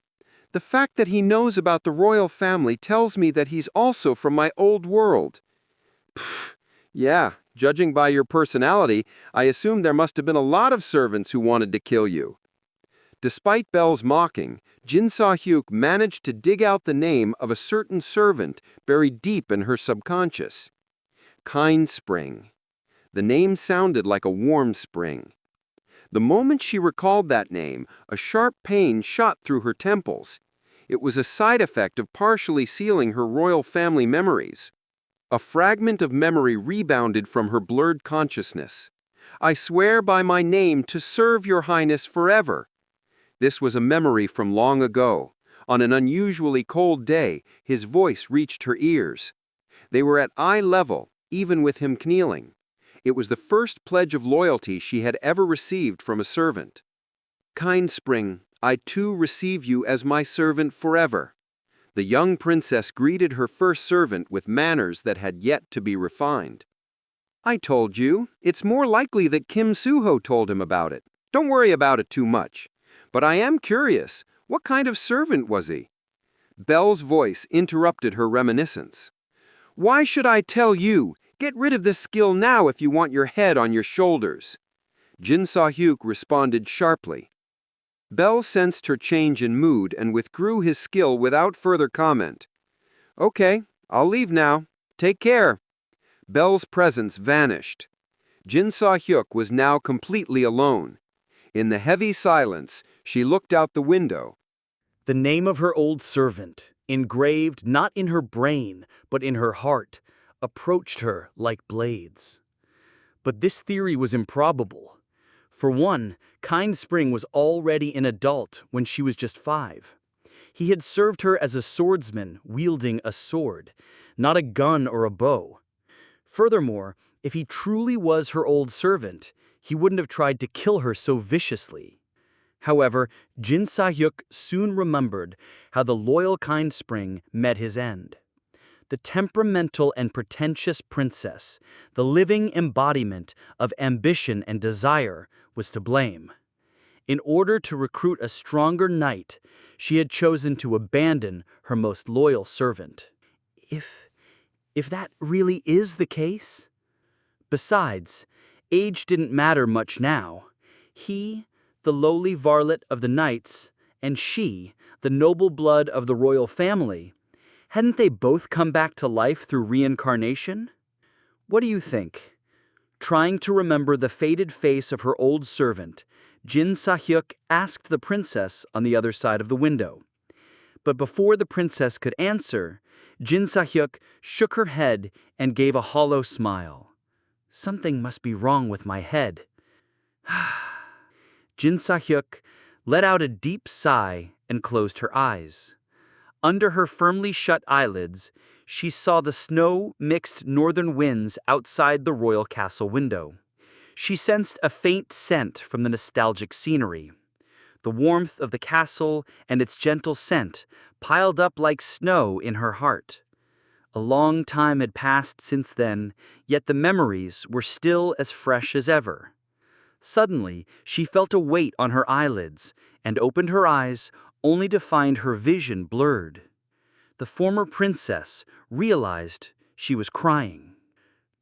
The fact that he knows about the royal family tells me that he's also from my old world." "Pfft, yeah, judging by your personality, I assume there must have been a lot of servants who wanted to kill you." Despite Belle's mocking, Jin Sa-hyuk managed to dig out the name of a certain servant buried deep in her subconscious. Kind Spring. The name sounded like a warm spring. The moment she recalled that name, a sharp pain shot through her temples. It was a side effect of partially sealing her royal family memories. A fragment of memory rebounded from her blurred consciousness. "I swear by my name to serve your highness forever." This was a memory from long ago. On an unusually cold day, his voice reached her ears. They were at eye level, even with him kneeling. It was the first pledge of loyalty she had ever received from a servant. "Kind Spring, I too receive you as my servant forever." The young princess greeted her first servant with manners that had yet to be refined. "I told you, it's more likely that Kim Suho told him about it. Don't worry about it too much. But I am curious, what kind of servant was he?" Belle's voice interrupted her reminiscence. "Why should I tell you? Get rid of this skill now if you want your head on your shoulders." Jin Sa-hyuk responded sharply. Belle sensed her change in mood and withdrew his skill without further comment. "Okay, I'll leave now. Take care." Belle's presence vanished. Jin Sa-hyuk was now completely alone. In the heavy silence, she looked out the window. The name of her old servant, engraved not in her brain, but in her heart, approached her like blades. But this theory was improbable. For one, Kind Spring was already an adult when she was just 5. He had served her as a swordsman wielding a sword, not a gun or a bow. Furthermore, if he truly was her old servant, he wouldn't have tried to kill her so viciously. However, Jin Sa-hyuk soon remembered how the loyal Kind Spring met his end. The temperamental and pretentious princess, the living embodiment of ambition and desire, was to blame. In order to recruit a stronger knight, she had chosen to abandon her most loyal servant. If that really is the case? Besides, age didn't matter much now. He, the lowly varlet of the knights, and she, the noble blood of the royal family, hadn't they both come back to life through reincarnation? What do you think? Trying to remember the faded face of her old servant, Jin Sahyuk asked the princess on the other side of the window. But before the princess could answer, Jin Sahyuk shook her head and gave a hollow smile. Something must be wrong with my head. Jin Sahyuk let out a deep sigh and closed her eyes. Under her firmly shut eyelids, she saw the snow-mixed northern winds outside the royal castle window. She sensed a faint scent from the nostalgic scenery. The warmth of the castle and its gentle scent piled up like snow in her heart. A long time had passed since then, yet the memories were still as fresh as ever. Suddenly, she felt a weight on her eyelids and opened her eyes only to find her vision blurred. The former princess realized she was crying.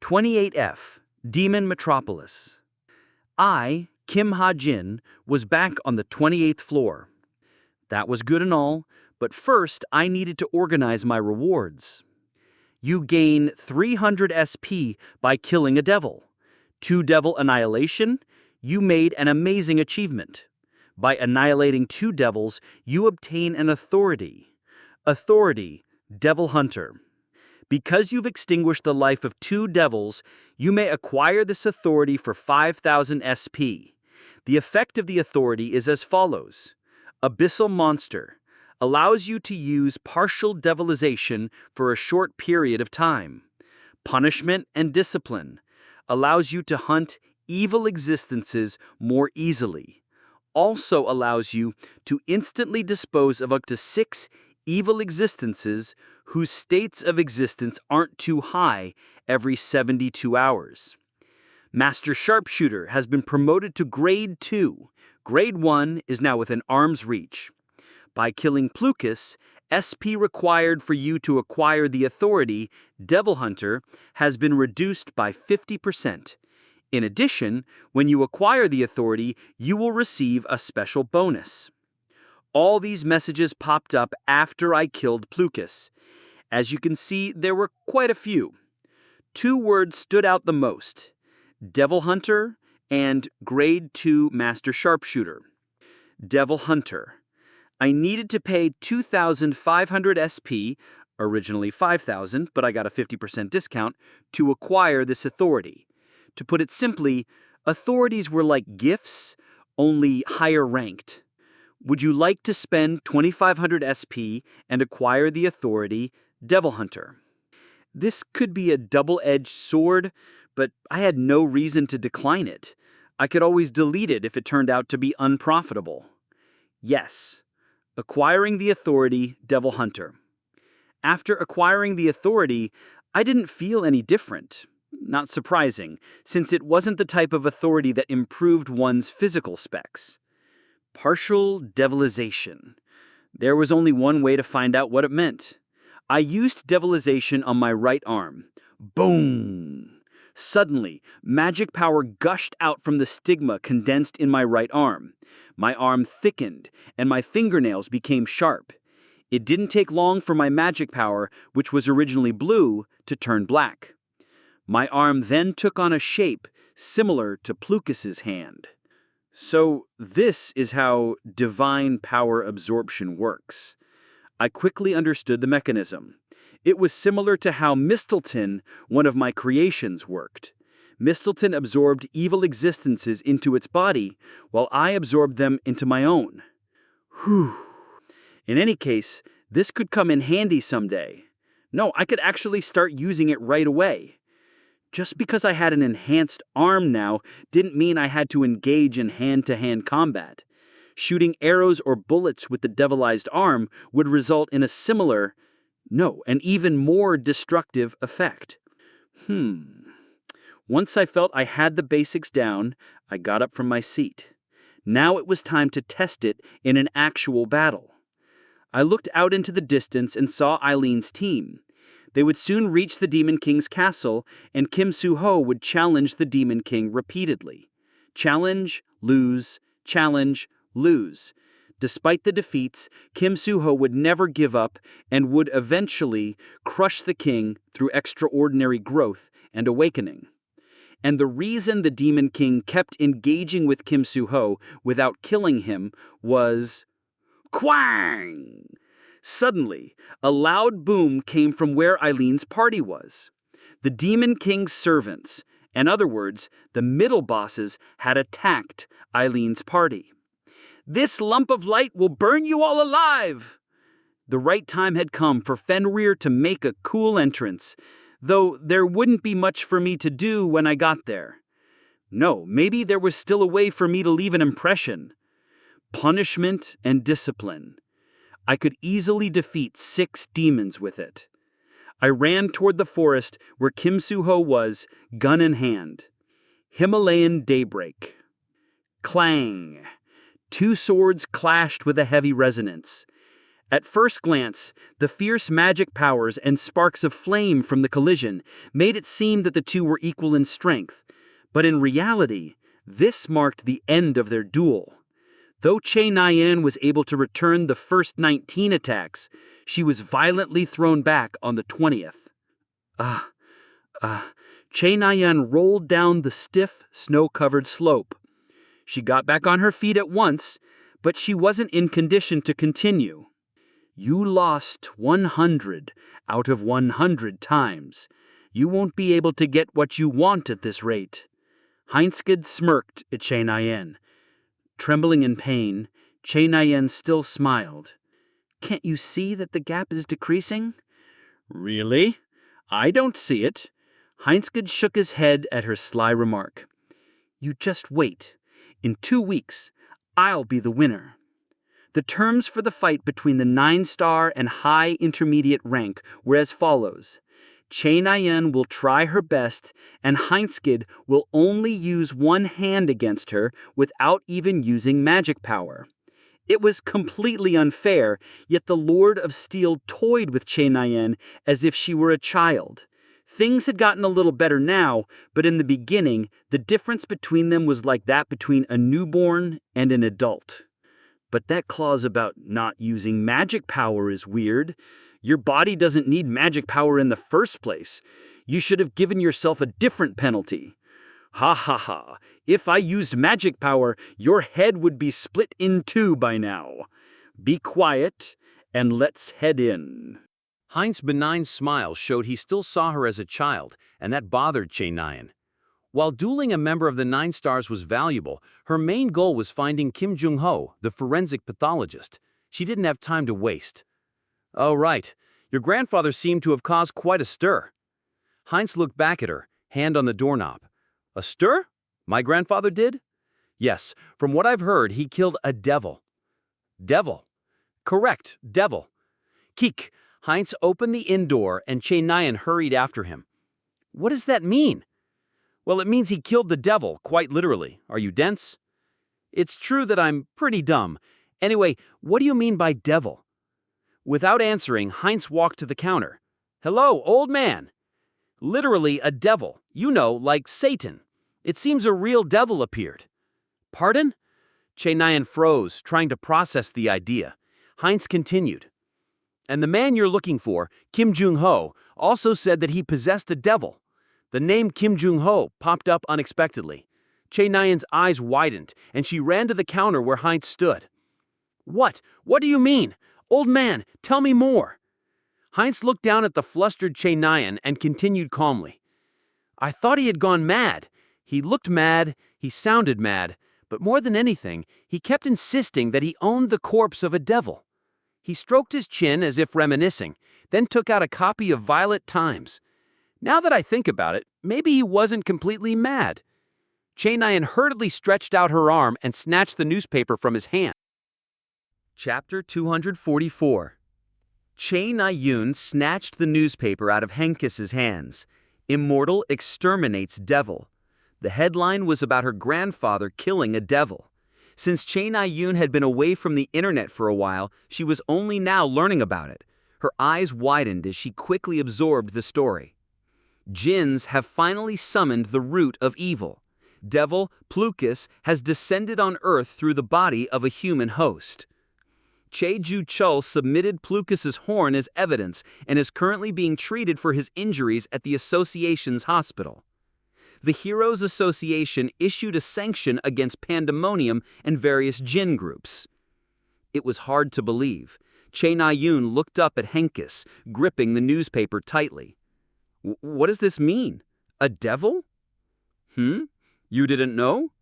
28F, Demon Metropolis. I, Kim Hajin, was back on the 28th floor. That was good and all, but first I needed to organize my rewards. You gain 300 SP by killing a devil. 2 devil annihilation, you made an amazing achievement. By annihilating 2 devils, you obtain an authority. Authority, Devil Hunter. Because you've extinguished the life of 2 devils, you may acquire this authority for 5,000 SP. The effect of the authority is as follows. Abyssal Monster. Allows you to use partial devilization for a short period of time. Punishment and Discipline. Allows you to hunt evil existences more easily. Also allows you to instantly dispose of up to 6 evil existences whose states of existence aren't too high every 72 hours. Master Sharpshooter has been promoted to Grade 2. Grade 1 is now within arm's reach. By killing Plucus, SP required for you to acquire the authority, Devil Hunter, has been reduced by 50%. In addition, when you acquire the authority, you will receive a special bonus. All these messages popped up after I killed Plucus. As you can see, there were quite a few. 2 words stood out the most: Devil Hunter and Grade 2 Master Sharpshooter. Devil Hunter. I needed to pay 2,500 SP, originally 5,000, but I got a 50% discount, to acquire this authority. To put it simply, authorities were like gifts, only higher ranked. Would you like to spend 2,500 SP and acquire the authority, Devil Hunter? This could be a double-edged sword, but I had no reason to decline it. I could always delete it if it turned out to be unprofitable. Yes. Acquiring the authority, Devil Hunter. After acquiring the authority, I didn't feel any different. Not surprising, since it wasn't the type of authority that improved one's physical specs. Partial devilization. There was only one way to find out what it meant. I used devilization on my right arm. Boom! Suddenly, magic power gushed out from the stigma condensed in my right arm. My arm thickened, and my fingernails became sharp. It didn't take long for my magic power, which was originally blue, to turn black. My arm then took on a shape similar to Plucus's hand. So this is how divine power absorption works. I quickly understood the mechanism. It was similar to how Mistelton, one of my creations, worked. Mistelton absorbed evil existences into its body, while I absorbed them into my own. Whew. In any case, this could come in handy someday. No, I could actually start using it right away. Just because I had an enhanced arm now didn't mean I had to engage in hand-to-hand combat. Shooting arrows or bullets with the devilized arm would result in a similar, no, an even more destructive effect. Once I felt I had the basics down, I got up from my seat. Now it was time to test it in an actual battle. I looked out into the distance and saw Eileen's team. They would soon reach the Demon King's castle, and Kim Soo-ho would challenge the Demon King repeatedly. Challenge, lose, challenge, lose. Despite the defeats, Kim Soo-ho would never give up and would eventually crush the king through extraordinary growth and awakening. And the reason the Demon King kept engaging with Kim Soo-ho without killing him was... Quang! Suddenly, a loud boom came from where Eileen's party was. The Demon King's servants, in other words, the middle bosses, had attacked Eileen's party. "This lump of light will burn you all alive!" The right time had come for Fenrir to make a cool entrance, though there wouldn't be much for me to do when I got there. No, maybe there was still a way for me to leave an impression. Punishment and discipline. I could easily defeat 6 demons with it. I ran toward the forest where Kim Soo-ho was, gun in hand. Himalayan daybreak. Clang. 2 swords clashed with a heavy resonance. At first glance, the fierce magic powers and sparks of flame from the collision made it seem that the two were equal in strength, but in reality, this marked the end of their duel. Though Che Nayan was able to return the first 19 attacks, she was violently thrown back on the 20th. Che Nayan rolled down the stiff, snow-covered slope. She got back on her feet at once, but she wasn't in condition to continue. "You lost 100 out of 100 times. You won't be able to get what you want at this rate." Heinskid smirked at Che Nayan. Trembling in pain, Che Nayan still smiled. "Can't you see that the gap is decreasing?" "Really? I don't see it." Heinskid shook his head at her sly remark. "You just wait. In 2 weeks, I'll be the winner." The terms for the fight between the 9-star and high intermediate rank were as follows. Che Nayan will try her best, and Heinskid will only use one hand against her without even using magic power. It was completely unfair, yet the Lord of Steel toyed with Che Nayan as if she were a child. Things had gotten a little better now, but in the beginning, the difference between them was like that between a newborn and an adult. "But that clause about not using magic power is weird. Your body doesn't need magic power in the first place. You should have given yourself a different penalty." "Ha ha ha. If I used magic power, your head would be split in 2 by now. Be quiet, and let's head in." Heinz's benign smile showed he still saw her as a child, and that bothered Che Nayan. While dueling a member of the 9 Stars was valuable, her main goal was finding Kim Jung-ho, the forensic pathologist. She didn't have time to waste. "Oh, right. Your grandfather seemed to have caused quite a stir." Heinz looked back at her, hand on the doorknob. "A stir? My grandfather did?" "Yes, from what I've heard, he killed a devil." "Devil?" "Correct, devil." "Keek." Heinz opened the inn door, and Che Nayan hurried after him. "What does that mean?" "Well, it means he killed the devil, quite literally. Are you dense?" "It's true that I'm pretty dumb. Anyway, what do you mean by devil?" Without answering, Heinz walked to the counter. "Hello, old man." "Literally a devil. You know, like Satan. It seems a real devil appeared." "Pardon?" Che Nayan froze, trying to process the idea. Heinz continued. "And the man you're looking for, Kim Jung-ho, also said that he possessed a devil." The name Kim Jung-ho popped up unexpectedly. Che Nayan's eyes widened, and she ran to the counter where Heinz stood. What? What do you mean? Old man, tell me more." Heinz looked down at the flustered Che Nayan and continued calmly. "I thought he had gone mad. He looked mad, he sounded mad, but more than anything, he kept insisting that he owned the corpse of a devil. He stroked his chin as if reminiscing, then took out a copy of Violet Times. Now that I think about it, maybe he wasn't completely mad." Che Nayan hurriedly stretched out her arm and snatched the newspaper from his hand. Chapter 244. Che Nayan snatched the newspaper out of Henkis's hands. Immortal exterminates devil. The headline was about her grandfather killing a devil. Since Che Nayan had been away from the internet for a while, she was only now learning about it. Her eyes widened as she quickly absorbed the story. Jinns have finally summoned the root of evil. Devil Plukus has descended on Earth through the body of a human host. Cheju Chul submitted Plukus's horn as evidence and is currently being treated for his injuries at the Association's hospital. The Heroes Association issued a sanction against Pandemonium and various Jinn groups. It was hard to believe. Che Na-yoon looked up at Henkis, gripping the newspaper tightly. What does this mean? A devil? You didn't know?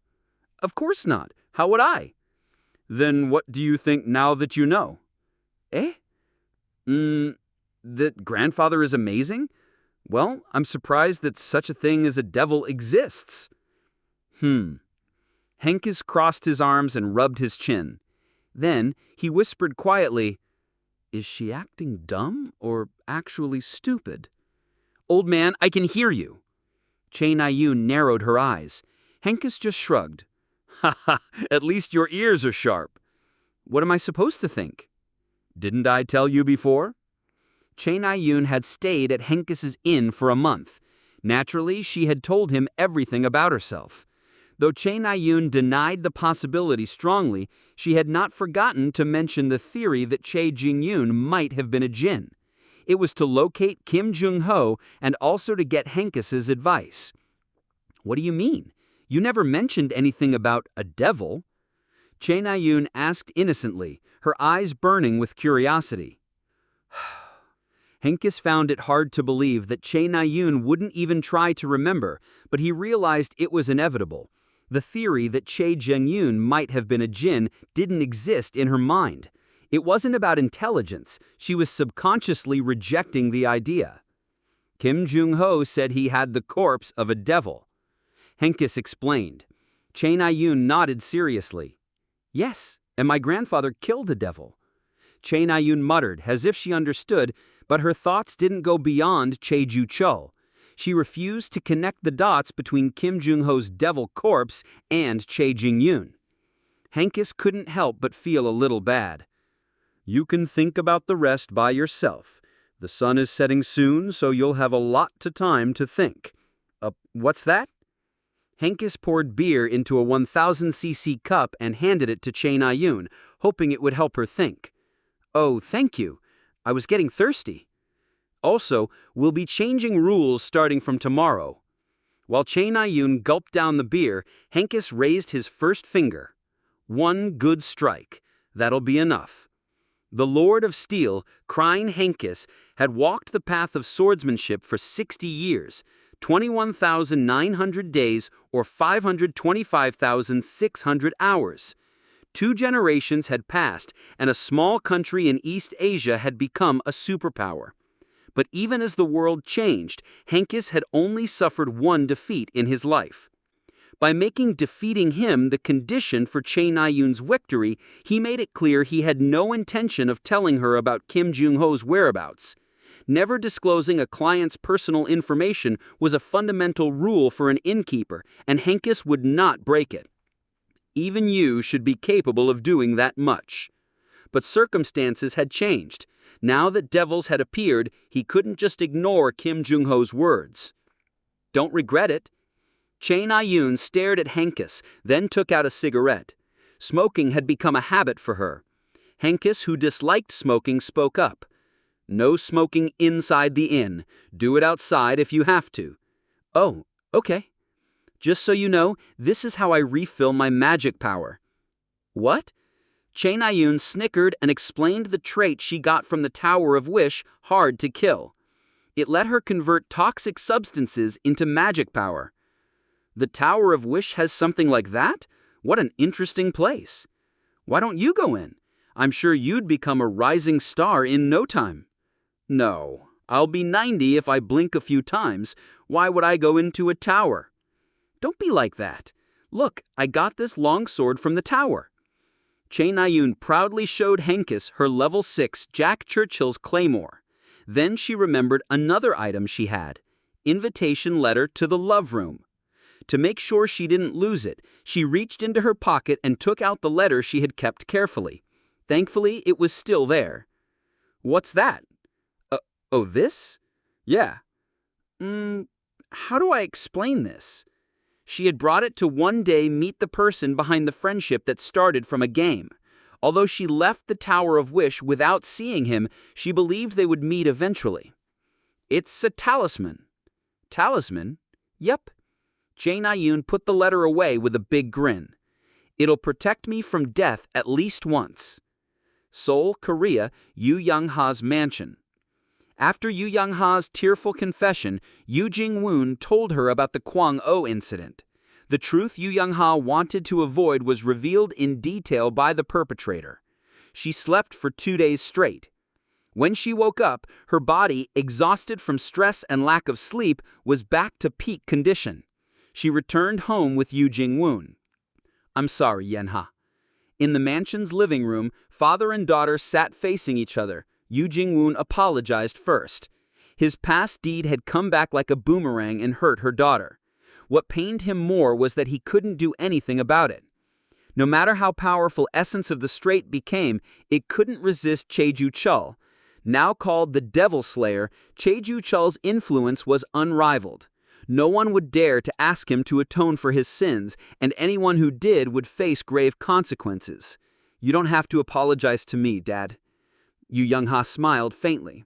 Of course not. How would I? Then what do you think now that you know? Eh? That grandfather is amazing? Well, I'm surprised that such a thing as a devil exists. Henkis crossed his arms and rubbed his chin. Then he whispered quietly, "Is she acting dumb or actually stupid?" "Old man, I can hear you." Che Na-yoon narrowed her eyes. Henkis just shrugged. "Ha ha, at least your ears are sharp." "What am I supposed to think?" "Didn't I tell you before?" Che Na-yoon had stayed at Henkis's inn for a month. Naturally, she had told him everything about herself. Though Che Na-yoon denied the possibility strongly, she had not forgotten to mention the theory that Che Jing-yoon might have been a Jinn. It was to locate Kim Jung-ho and also to get Henkis's advice. "What do you mean? You never mentioned anything about a devil." Che Na-yoon asked innocently, her eyes burning with curiosity. Henkis found it hard to believe that Che Na-yoon wouldn't even try to remember, but he realized it was inevitable. The theory that Che Jing-yoon might have been a Jinn didn't exist in her mind. It wasn't about intelligence. She was subconsciously rejecting the idea. Kim Jung-ho said he had the corpse of a devil. Henkis explained. Che Na-yoon nodded seriously. "Yes, and my grandfather killed a devil." Che Na-yoon muttered, as if she understood, but her thoughts didn't go beyond Cheju Chul. She refused to connect the dots between Kim Jung-ho's devil corpse and Che Jing-yoon. Henkis couldn't help but feel a little bad. "You can think about the rest by yourself. The sun is setting soon, so you'll have a lot of time to think." What's that?" Henkis poured beer into a 1000cc cup and handed it to Che Na-yoon, hoping it would help her think. "Oh, thank you. I was getting thirsty. Also, we'll be changing rules starting from tomorrow." While Che Na-yoon gulped down the beer, Henkis raised his first finger. "One good strike. That'll be enough." The Lord of Steel, Krine Henkis, had walked the path of swordsmanship for 60 years, 21,900 days or 525,600 hours. 2 generations had passed, and a small country in East Asia had become a superpower. But even as the world changed, Henkis had only suffered one defeat in his life. By making defeating him the condition for Che Na-yoon's victory, he made it clear he had no intention of telling her about Kim Jung-ho's whereabouts. Never disclosing a client's personal information was a fundamental rule for an innkeeper, and Henkis would not break it. Even you should be capable of doing that much. But circumstances had changed. Now that devils had appeared, he couldn't just ignore Kim Jung-ho's words. "Don't regret it." Che Na-yoon stared at Henkis, then took out a cigarette. Smoking had become a habit for her. Henkis, who disliked smoking, spoke up. "No smoking inside the inn. Do it outside if you have to." "Oh, okay. Just so you know, this is how I refill my magic power." "What?" Che Na-yoon snickered and explained the trait she got from the Tower of Wish, hard to kill. It let her convert toxic substances into magic power. "The Tower of Wish has something like that? What an interesting place. Why don't you go in? I'm sure you'd become a rising star in no time." "No, I'll be 90 if I blink a few times. Why would I go into a tower?" "Don't be like that. Look, I got this longsword from the tower." Che Na-yoon proudly showed Henkis her level 6 Jack Churchill's claymore. Then she remembered another item she had, invitation letter to the love room. To make sure she didn't lose it, she reached into her pocket and took out the letter she had kept carefully. Thankfully, it was still there. "What's that?" Oh, this? Yeah. How do I explain this? She had brought it to one day meet the person behind the friendship that started from a game. Although she left the Tower of Wish without seeing him, she believed they would meet eventually. It's a talisman. Talisman? Yep. Jae Na-yoon put the letter away with a big grin. It'll protect me from death at least once. Seoul, Korea, Yoo Young-ha's mansion. After Yoo Young-ha's tearful confession, Yoo Jing-woon told her about the Kwang-oh incident. The truth Yoo Young-ha wanted to avoid was revealed in detail by the perpetrator. She slept for 2 days straight. When she woke up, her body, exhausted from stress and lack of sleep, was back to peak condition. She returned home with Yoo Jing-woon. I'm sorry, Yen-ha. In the mansion's living room, father and daughter sat facing each other. Yoo Jing-woon apologized first. His past deed had come back like a boomerang and hurt her daughter. What pained him more was that he couldn't do anything about it. No matter how powerful Essence of the Strait became, it couldn't resist Chae-ju-chul. Now called the Devil Slayer, Chae-ju-chul's influence was unrivaled. No one would dare to ask him to atone for his sins, and anyone who did would face grave consequences. You don't have to apologize to me, Dad. Yoo Young-ha smiled faintly.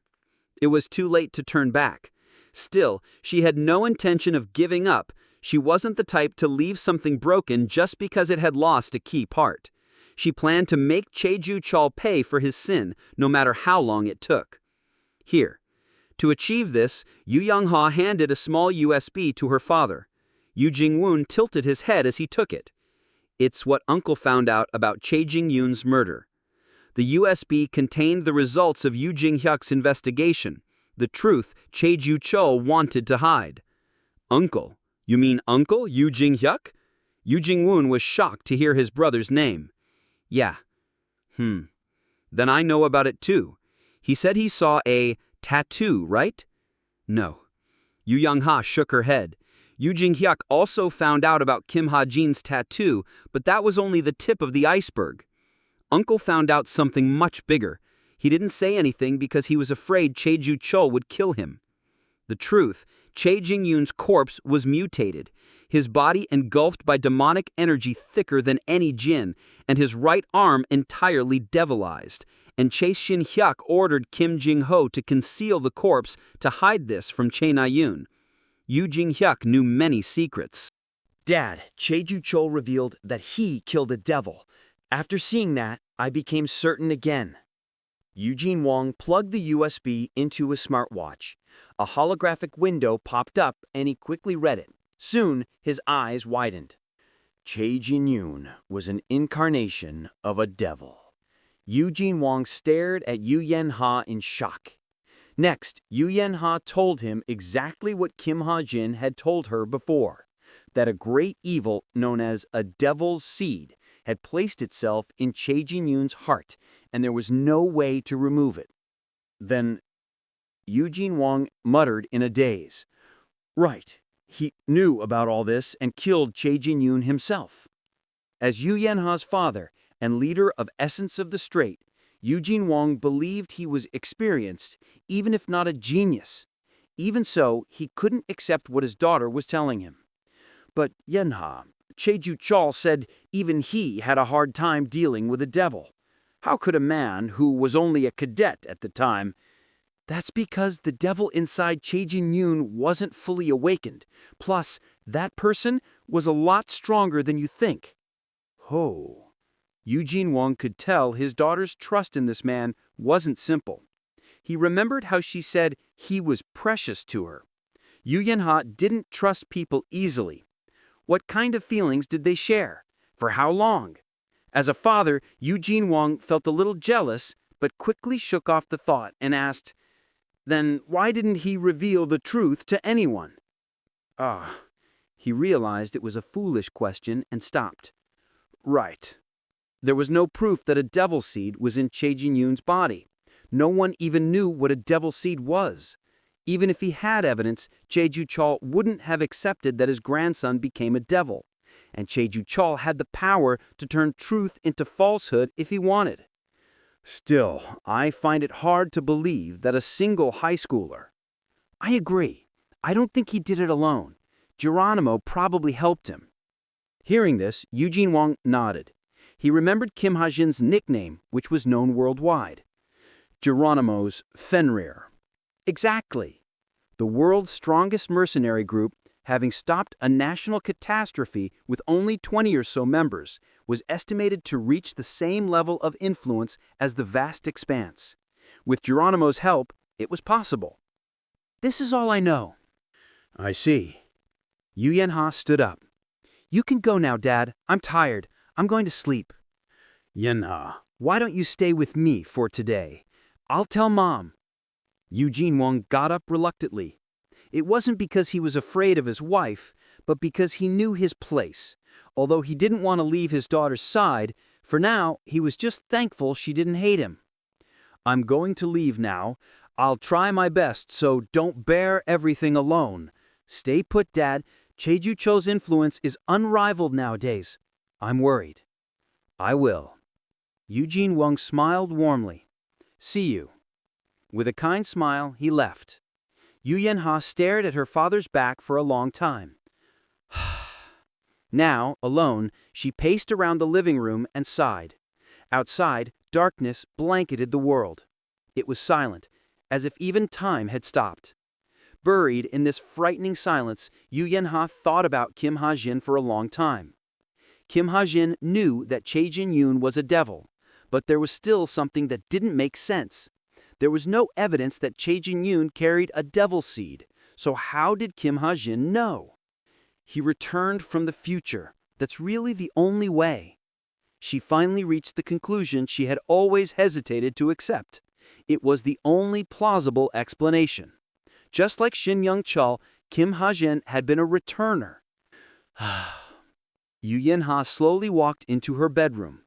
It was too late to turn back. Still, she had no intention of giving up. She wasn't the type to leave something broken just because it had lost a key part. She planned to make Chae-ju-chul pay for his sin, no matter how long it took. Here. To achieve this, Yoo Young-ha handed a small USB to her father. Yoo Jing-woon tilted his head as he took it. It's what Uncle found out about Chae Jing-yoon's murder. The USB contained the results of Yoo Jing-hyuk's investigation, the truth Chae Ju-chul wanted to hide. Uncle? You mean Uncle Yoo Jing-hyuk? Yoo Jing-woon was shocked to hear his brother's name. Yeah. Then I know about it too. He said he saw a tattoo, right? No. Yoo Young-ha shook her head. Yoo Jing-hyuk also found out about Kim Ha-jin's tattoo, but that was only the tip of the iceberg. Uncle found out something much bigger. He didn't say anything because he was afraid Chae Ju-chul would kill him. The truth, Chae Jing-yoon's corpse was mutated, his body engulfed by demonic energy thicker than any jinn, and his right arm entirely devilized. And Chae Shin-hyuk ordered Kim Jing-ho to conceal the corpse to hide this from Chae Na-yoon. Yoo Jing-hyuk knew many secrets. Dad, Chae Ju-chul revealed that he killed a devil. After seeing that, I became certain again. Eugene Wong plugged the USB into his smartwatch. A holographic window popped up and he quickly read it. Soon, his eyes widened. Chae Jin-yoon was an incarnation of a devil. Eugene Wong stared at Yoo Yen-ha in shock. Next, Yoo Yen-ha told him exactly what Kim Ha-jin had told her before, that a great evil known as a devil's seed had placed itself in Chae Jin-yoon's heart, and there was no way to remove it. Then, Eugene Wong muttered in a daze. Right, he knew about all this and killed Chae Jin-yoon himself. As Yoo Yen-ha's father and leader of Essence of the Strait, Eugene Wong believed he was experienced, even if not a genius. Even so, he couldn't accept what his daughter was telling him. But Yen-ha, Chae Ju-chul said even he had a hard time dealing with a devil. How could a man who was only a cadet at the time? That's because the devil inside Chae Jin-yoon wasn't fully awakened. Plus, that person was a lot stronger than you think. Oh. Eugene Wong could tell his daughter's trust in this man wasn't simple. He remembered how she said he was precious to her. Yoo Yen-ha didn't trust people easily. What kind of feelings did they share? For how long? As a father, Eugene Wong felt a little jealous, but quickly shook off the thought and asked, then why didn't he reveal the truth to anyone? He realized it was a foolish question and stopped. Right. There was no proof that a devil seed was in Chae Jin-yoon's body. No one even knew what a devil seed was. Even if he had evidence, Chae Ju-chul wouldn't have accepted that his grandson became a devil. And Chae Ju-chul had the power to turn truth into falsehood if he wanted. Still, I find it hard to believe that a single high schooler. I agree. I don't think he did it alone. Geronimo probably helped him. Hearing this, Eugene Wang nodded. He remembered Kim Hajin's nickname, which was known worldwide. Geronimo's Fenrir. Exactly. The world's strongest mercenary group, having stopped a national catastrophe with only 20 or so members, was estimated to reach the same level of influence as the vast expanse. With Geronimo's help, it was possible. This is all I know. I see. Yu Yanha stood up. You can go now, Dad. I'm tired. I'm going to sleep. Yanha, why don't you stay with me for today? I'll tell Mom. Eugene Wang got up reluctantly. It wasn't because he was afraid of his wife, but because he knew his place. Although he didn't want to leave his daughter's side, for now he was just thankful she didn't hate him. I'm going to leave now. I'll try my best, so don't bear everything alone. Stay put, Dad. Cheju Cho's influence is unrivaled nowadays. I'm worried. I will. Eugene Wang smiled warmly. See you. With a kind smile, he left. Yu Yanha stared at her father's back for a long time. Now, alone, she paced around the living room and sighed. Outside, darkness blanketed the world. It was silent, as if even time had stopped. Buried in this frightening silence, Yu Yanha thought about Kim Hajin for a long time. Kim Hajin knew that Chae Jin-yoon was a devil, but there was still something that didn't make sense. There was no evidence that Chae Jin-yoon carried a devil seed, so how did Kim Hajin know? He returned from the future. That's really the only way. She finally reached the conclusion she had always hesitated to accept. It was the only plausible explanation. Just like Shin Young-chul, Kim Hajin had been a returner. Yu Yanha slowly walked into her bedroom.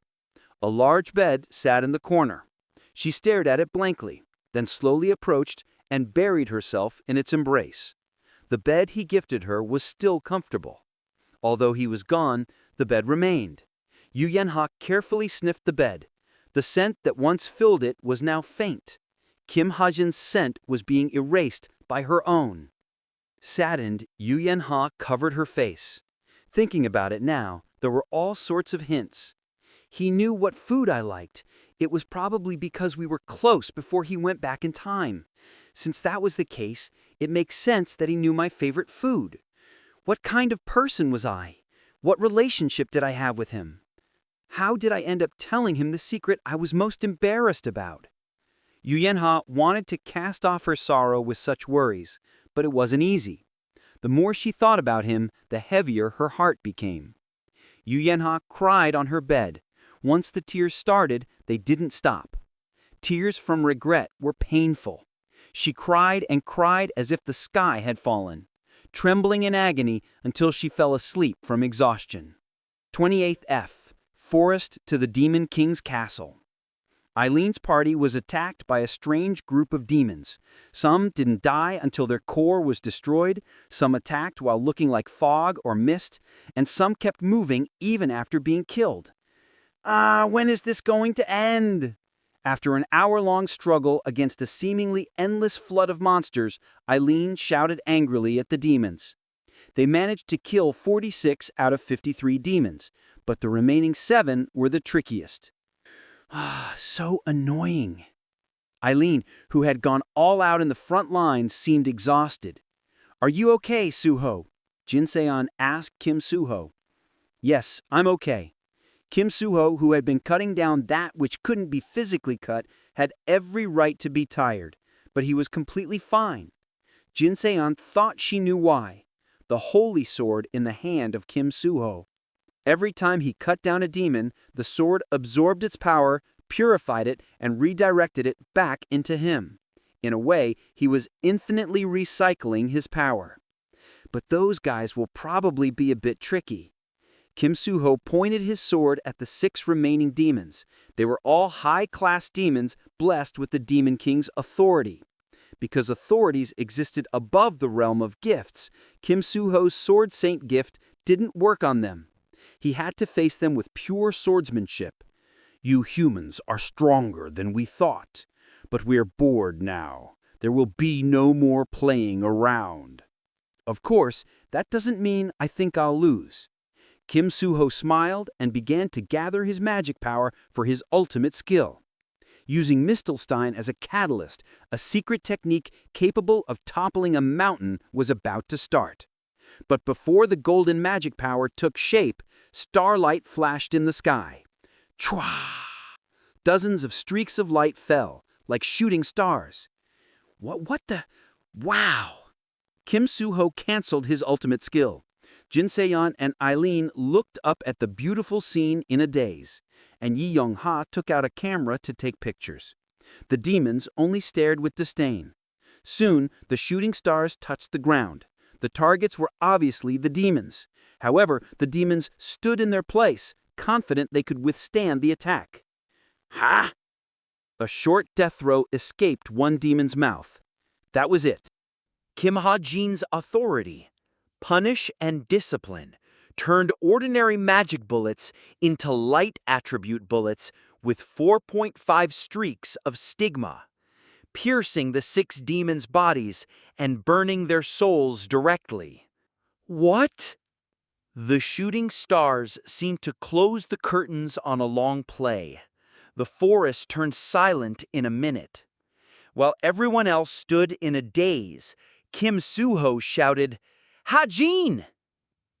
A large bed sat in the corner. She stared at it blankly, then slowly approached and buried herself in its embrace. The bed he gifted her was still comfortable. Although he was gone, the bed remained. Yu Yanha carefully sniffed the bed. The scent that once filled it was now faint. Kim Hajin's scent was being erased by her own. Saddened, Yu Yanha covered her face. Thinking about it now, there were all sorts of hints. He knew what food I liked. It was probably because we were close before he went back in time. Since that was the case, it makes sense that he knew my favorite food. What kind of person was I? What relationship did I have with him? How did I end up telling him the secret I was most embarrassed about? Yu Yanha wanted to cast off her sorrow with such worries, but it wasn't easy. The more she thought about him, the heavier her heart became. Yu Yanha cried on her bed. Once the tears started, they didn't stop. Tears from regret were painful. She cried and cried as if the sky had fallen, trembling in agony until she fell asleep from exhaustion. 28th F. Forest to the Demon King's Castle. Eileen's party was attacked by a strange group of demons. Some didn't die until their core was destroyed, some attacked while looking like fog or mist, and some kept moving even after being killed. When is this going to end? After an hour-long struggle against a seemingly endless flood of monsters, Eileen shouted angrily at the demons. They managed to kill 46 out of 53 demons, but the remaining 7 were the trickiest. So annoying. Eileen, who had gone all out in the front lines, seemed exhausted. Are you okay, Suho? Jin Seon asked Kim Suho. Yes, I'm okay. Kim Suho, who had been cutting down that which couldn't be physically cut, had every right to be tired, but he was completely fine. Jin Seon thought she knew why. The holy sword in the hand of Kim Suho. Every time he cut down a demon, the sword absorbed its power, purified it, and redirected it back into him. In a way, he was infinitely recycling his power. But those guys will probably be a bit tricky. Kim Suho pointed his sword at the 6 remaining demons. They were all high-class demons blessed with the Demon King's authority. Because authorities existed above the realm of gifts, Kim Suho's Sword Saint gift didn't work on them. He had to face them with pure swordsmanship. You humans are stronger than we thought, but we're bored now. There will be no more playing around. Of course, that doesn't mean I think I'll lose. Kim Suho smiled and began to gather his magic power for his ultimate skill. Using Mistelstein as a catalyst, a secret technique capable of toppling a mountain was about to start. But before the golden magic power took shape, starlight flashed in the sky. Chwa! Dozens of streaks of light fell, like shooting stars. What the? Wow! Kim Suho canceled his ultimate skill. Jin Se-yeon and Eileen looked up at the beautiful scene in a daze, and Yi Young-ha took out a camera to take pictures. The demons only stared with disdain. Soon, the shooting stars touched the ground. The targets were obviously the demons. However, the demons stood in their place, confident they could withstand the attack. Ha! A short death throw escaped one demon's mouth. That was it. Kim Hajin's authority, punish and discipline, turned ordinary magic bullets into light attribute bullets with 4.5 streaks of stigma, piercing the 6 demons' bodies and burning their souls directly. What? The shooting stars seemed to close the curtains on a long play. The forest turned silent in a minute. While everyone else stood in a daze, Kim Suho shouted, "Hajin!"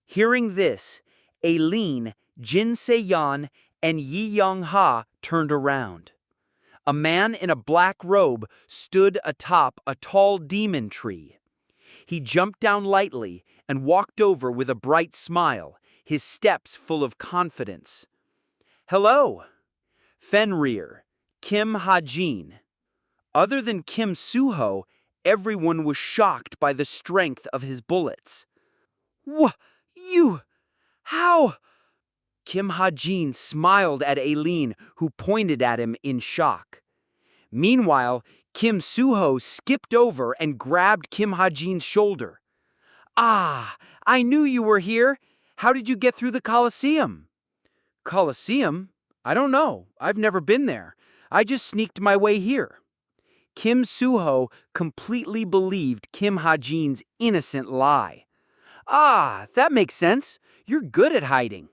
Hearing this, Eileen, Jin Se-yeon, and Yi Young-ha turned around. A man in a black robe stood atop a tall demon tree. He jumped down lightly and walked over with a bright smile, his steps full of confidence. "Hello, Fenrir, Kim Hajin." Other than Kim Suho, everyone was shocked by the strength of his bullets. You... how? Kim Hajin smiled at Eileen, who pointed at him in shock. Meanwhile, Kim Suho skipped over and grabbed Kim Hajin's shoulder. "Ah, I knew you were here. How did you get through the Colosseum?" "Colosseum? I don't know. I've never been there. I just sneaked my way here." Kim Suho completely believed Kim Hajin's innocent lie. "Ah, that makes sense. You're good at hiding.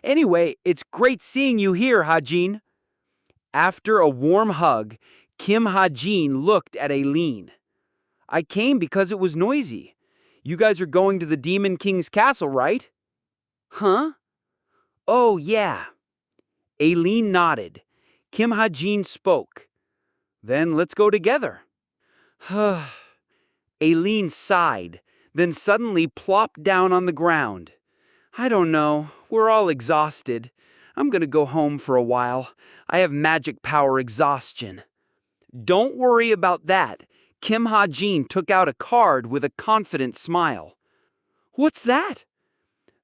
Anyway, it's great seeing you here, Hajin." After a warm hug, Kim Hajin looked at Eileen. "I came because it was noisy. You guys are going to the Demon King's castle, right?" "Huh? Oh, yeah." Eileen nodded. Kim Hajin spoke. "Then let's go together." Eileen sighed, then suddenly plopped down on the ground. "I don't know. We're all exhausted. I'm gonna go home for a while. I have magic power exhaustion." "Don't worry about that." Kim Hajin took out a card with a confident smile. "What's that?"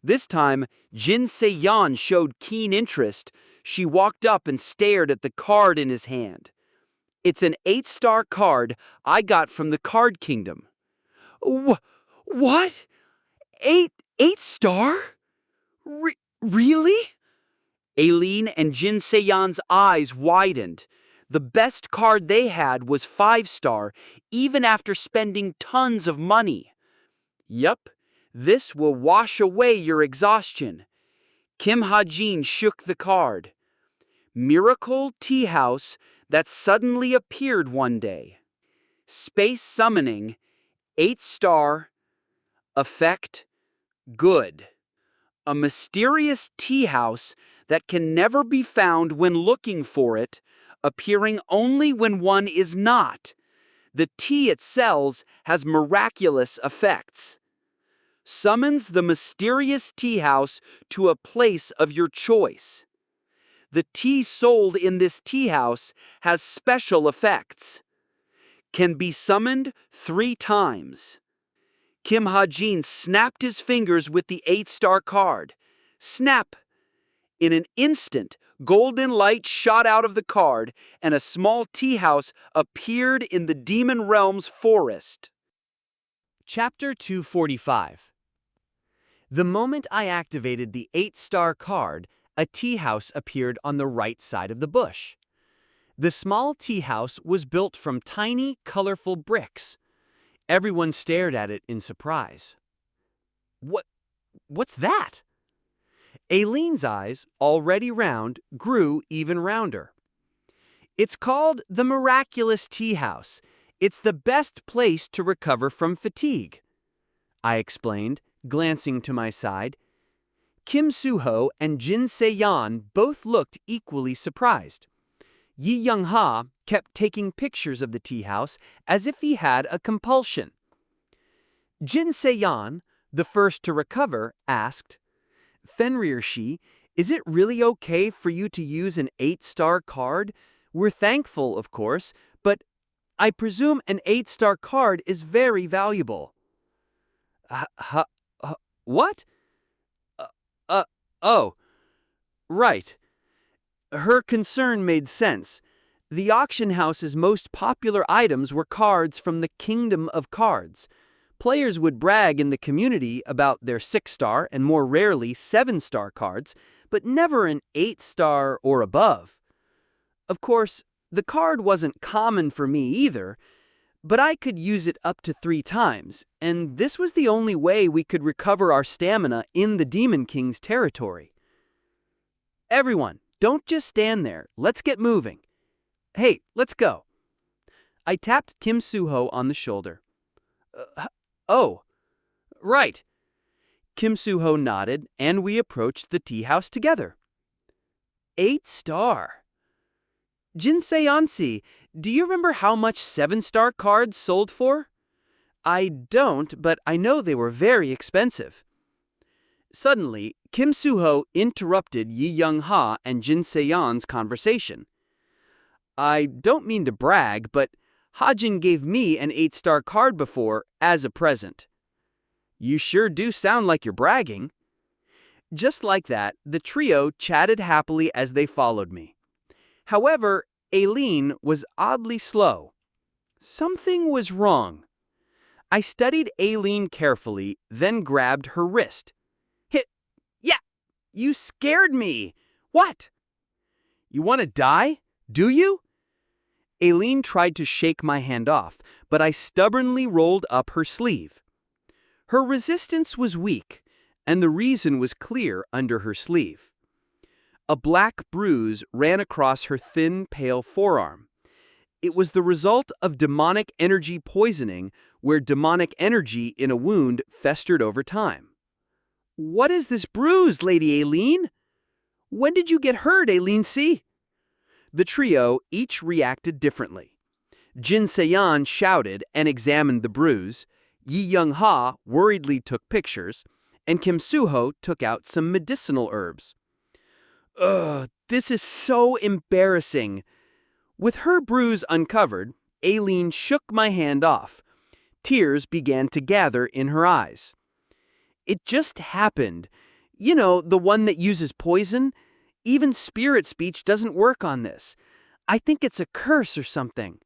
This time, Jin Se-yeon showed keen interest. She walked up and stared at the card in his hand. "It's an 8-star card I got from the Card Kingdom." What? 8-star? Really? Eileen and Jin Se-yeon's eyes widened. The best card they had was 5-star, even after spending tons of money. "Yup, this will wash away your exhaustion." Kim Hajin shook the card. "Miracle Tea House that suddenly appeared one day. Space summoning, 8-star, effect, good. A mysterious tea house that can never be found when looking for it, appearing only when one is not. The tea it sells has miraculous effects. Summons the mysterious tea house to a place of your choice. The tea sold in this tea house has special effects. Can be summoned 3 times." Kim Hajin snapped his fingers with the 8-star card. Snap! In an instant, golden light shot out of the card, and a small tea house appeared in the Demon Realm's forest. Chapter 245. The moment I activated the 8-star card, a tea house appeared on the right side of the bush. The small tea house was built from tiny, colorful bricks. Everyone stared at it in surprise. What's that? Aileen's eyes, already round, grew even rounder. It's called the Miraculous Tea House. It's the best place to recover from fatigue, I explained, glancing to my side. Kim Soo-ho and Jin Se-yeon both looked equally surprised. Yi Young-ha kept taking pictures of the tea house as if he had a compulsion. Jin Se-yeon, the first to recover, asked, "Fenrir-shi, is it really okay for you to use an 8-star card? We're thankful, of course, but I presume an 8-star card is very valuable." What? Oh, right. Her concern made sense. The auction house's most popular items were cards from the Kingdom of Cards. Players would brag in the community about their 6-star and more rarely 7-star cards, but never an 8-star or above. Of course, the card wasn't common for me either, but I could use it up to 3 times, and this was the only way we could recover our stamina in the Demon King's territory. Everyone, don't just stand there. Let's get moving. Hey, let's go. I tapped Kim Soo-ho on the shoulder. Oh, right. Kim Soo-ho nodded, and we approached the tea house together. 8-star. Jin Se-yeon-si, do you remember how much 7-star cards sold for? I don't, but I know they were very expensive. Suddenly, Kim Soo-ho interrupted Yi Young-ha and Jin Se-yeon's conversation. I don't mean to brag, but Hajin gave me an 8-star card before as a present. You sure do sound like you're bragging. Just like that, the trio chatted happily as they followed me. However, Aileen was oddly slow. Something was wrong. I studied Aileen carefully, then grabbed her wrist. Yeah, you scared me. What? You want to die? Do you? Aileen tried to shake my hand off, but I stubbornly rolled up her sleeve. Her resistance was weak, and the reason was clear under her sleeve. A black bruise ran across her thin, pale forearm. It was the result of demonic energy poisoning, where demonic energy in a wound festered over time. What is this bruise, Lady Aileen? When did you get hurt, Aileen-si? The trio each reacted differently. Jin Se-yeon shouted and examined the bruise, Yi Young-ha worriedly took pictures, and Kim Soo-ho took out some medicinal herbs. Ugh, this is so embarrassing. With her bruise uncovered, Aileen shook my hand off. Tears began to gather in her eyes. It just happened. You know, the one that uses poison? Even spirit speech doesn't work on this. I think it's a curse or something.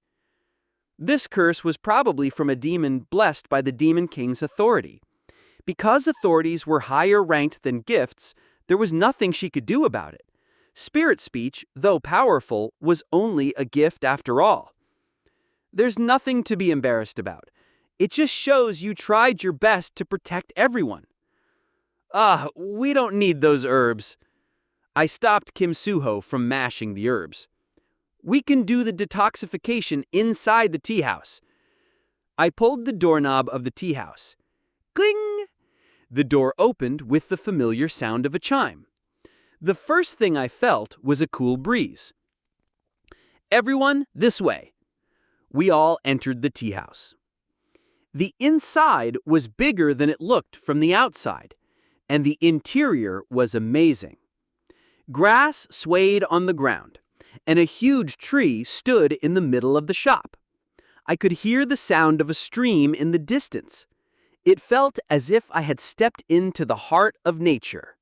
This curse was probably from a demon blessed by the Demon King's authority. Because authorities were higher ranked than gifts, there was nothing she could do about it. Spirit speech, though powerful, was only a gift after all. There's nothing to be embarrassed about. It just shows you tried your best to protect everyone. We don't need those herbs. I stopped Kim Soo-ho from mashing the herbs. We can do the detoxification inside the tea house. I pulled the doorknob of the tea house. Cling! The door opened with the familiar sound of a chime. The first thing I felt was a cool breeze. Everyone, this way. We all entered the tea house. The inside was bigger than it looked from the outside, and the interior was amazing. Grass swayed on the ground, and a huge tree stood in the middle of the shop. I could hear the sound of a stream in the distance. It felt as if I had stepped into the heart of nature.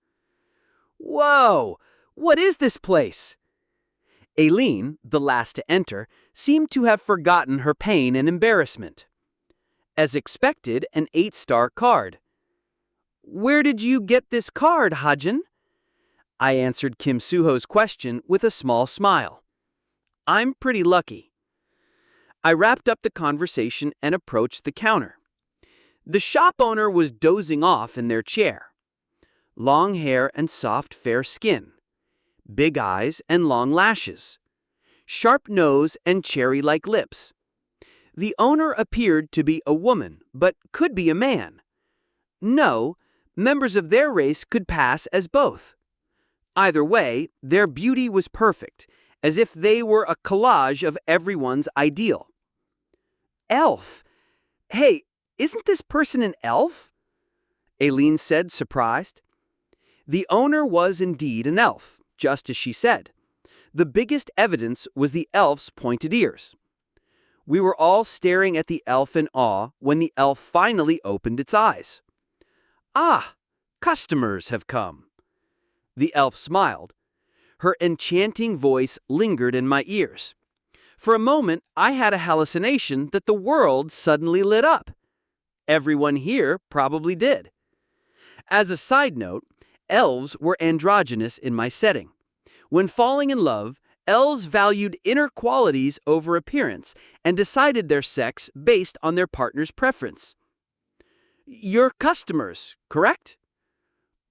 Whoa! What is this place? Aileen, the last to enter, seemed to have forgotten her pain and embarrassment. As expected, an 8-star card. Where did you get this card, Hajin? I answered Kim Suho's question with a small smile. I'm pretty lucky. I wrapped up the conversation and approached the counter. The shop owner was dozing off in their chair. Long hair and soft, fair skin. Big eyes and long lashes. Sharp nose and cherry-like lips. The owner appeared to be a woman, but could be a man. No, members of their race could pass as both. Either way, their beauty was perfect, as if they were a collage of everyone's ideal. Elf! Hey, isn't this person an elf? Aileen said, surprised. The owner was indeed an elf, just as she said. The biggest evidence was the elf's pointed ears. We were all staring at the elf in awe when the elf finally opened its eyes. Ah, customers have come. The elf smiled. Her enchanting voice lingered in my ears. For a moment, I had a hallucination that the world suddenly lit up. Everyone here probably did. As a side note, elves were androgynous in my setting. When falling in love, elves valued inner qualities over appearance and decided their sex based on their partner's preference. You're customers, correct?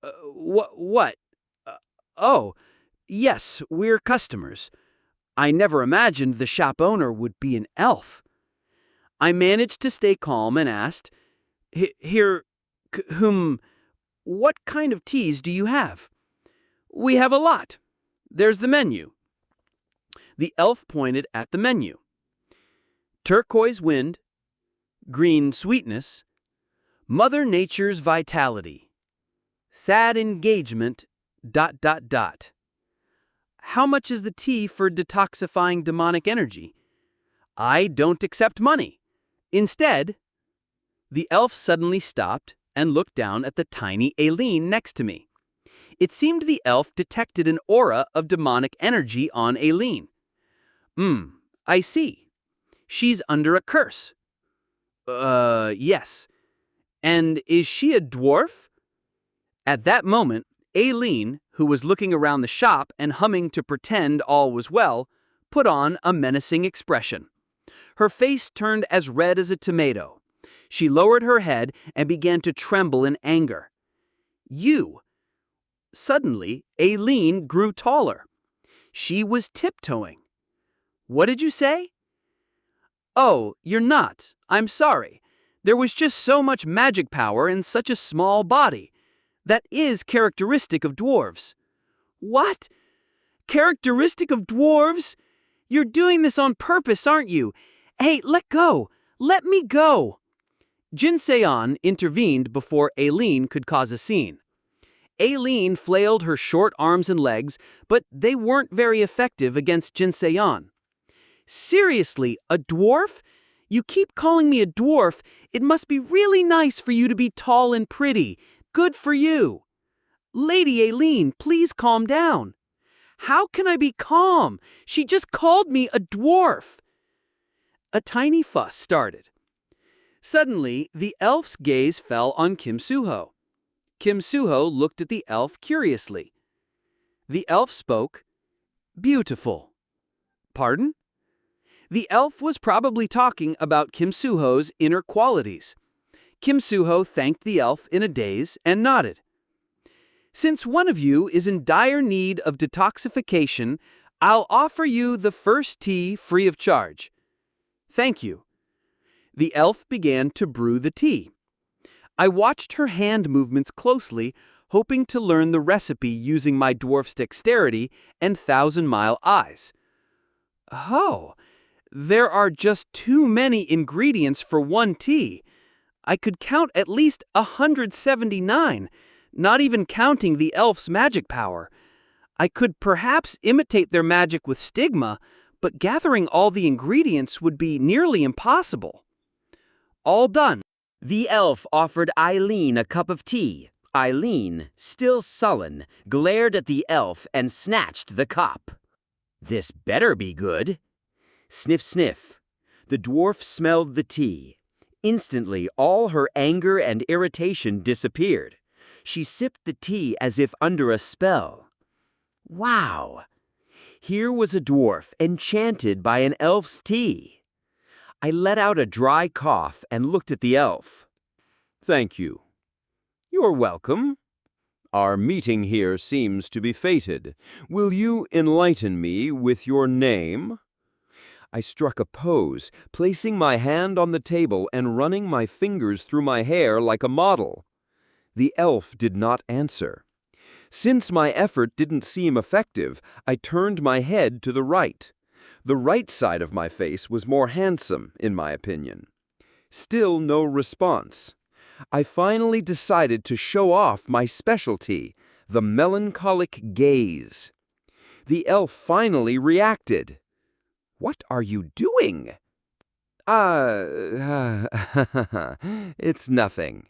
What? Oh, yes, we're customers. I never imagined the shop owner would be an elf. I managed to stay calm and asked, what kind of teas do you have? We have a lot. There's the menu. The elf pointed at the menu. Turquoise wind, green sweetness, Mother Nature's vitality, sad engagement, ... How much is the tea for detoxifying demonic energy? I don't accept money. Instead, the elf suddenly stopped and looked down at the tiny Aileen next to me. It seemed the elf detected an aura of demonic energy on Aileen. I see. She's under a curse. Yes. And is she a dwarf? At that moment, Aileen, who was looking around the shop and humming to pretend all was well, put on a menacing expression. Her face turned as red as a tomato. She lowered her head and began to tremble in anger. You! Suddenly, Aileen grew taller. She was tiptoeing. What did you say? Oh, you're not. I'm sorry. There was just so much magic power in such a small body. That is characteristic of dwarves. What? Characteristic of dwarves? You're doing this on purpose, aren't you? Hey, let go! Let me go! Jin Seon intervened before Aileen could cause a scene. Aileen flailed her short arms and legs, but they weren't very effective against Jin Seon. Seriously, a dwarf? You keep calling me a dwarf. It must be really nice for you to be tall and pretty. Good for you. Lady Aileen, please calm down. How can I be calm? She just called me a dwarf. A tiny fuss started. Suddenly, the elf's gaze fell on Kim Suho. Kim Suho looked at the elf curiously. The elf spoke, "Beautiful." Pardon? The elf was probably talking about Kim Suho's inner qualities. Kim Suho thanked the elf in a daze and nodded. Since one of you is in dire need of detoxification, I'll offer you the first tea free of charge. Thank you. The elf began to brew the tea. I watched her hand movements closely, hoping to learn the recipe using my dwarf's dexterity and thousand-mile eyes. Oh, there are just too many ingredients for one tea. I could count at least 179, not even counting the elf's magic power. I could perhaps imitate their magic with stigma, but gathering all the ingredients would be nearly impossible. All done. The elf offered Aileen a cup of tea. Aileen, still sullen, glared at the elf and snatched the cup. This better be good. Sniff, sniff. The dwarf smelled the tea. Instantly, all her anger and irritation disappeared. She sipped the tea as if under a spell. Wow! Here was a dwarf enchanted by an elf's tea. I let out a dry cough and looked at the elf. Thank you. You're welcome. Our meeting here seems to be fated. Will you enlighten me with your name? I struck a pose, placing my hand on the table and running my fingers through my hair like a model. The elf did not answer. Since my effort didn't seem effective, I turned my head to the right. The right side of my face was more handsome, in my opinion. Still no response. I finally decided to show off my specialty, the melancholic gaze. The elf finally reacted. "What are you doing?" It's nothing."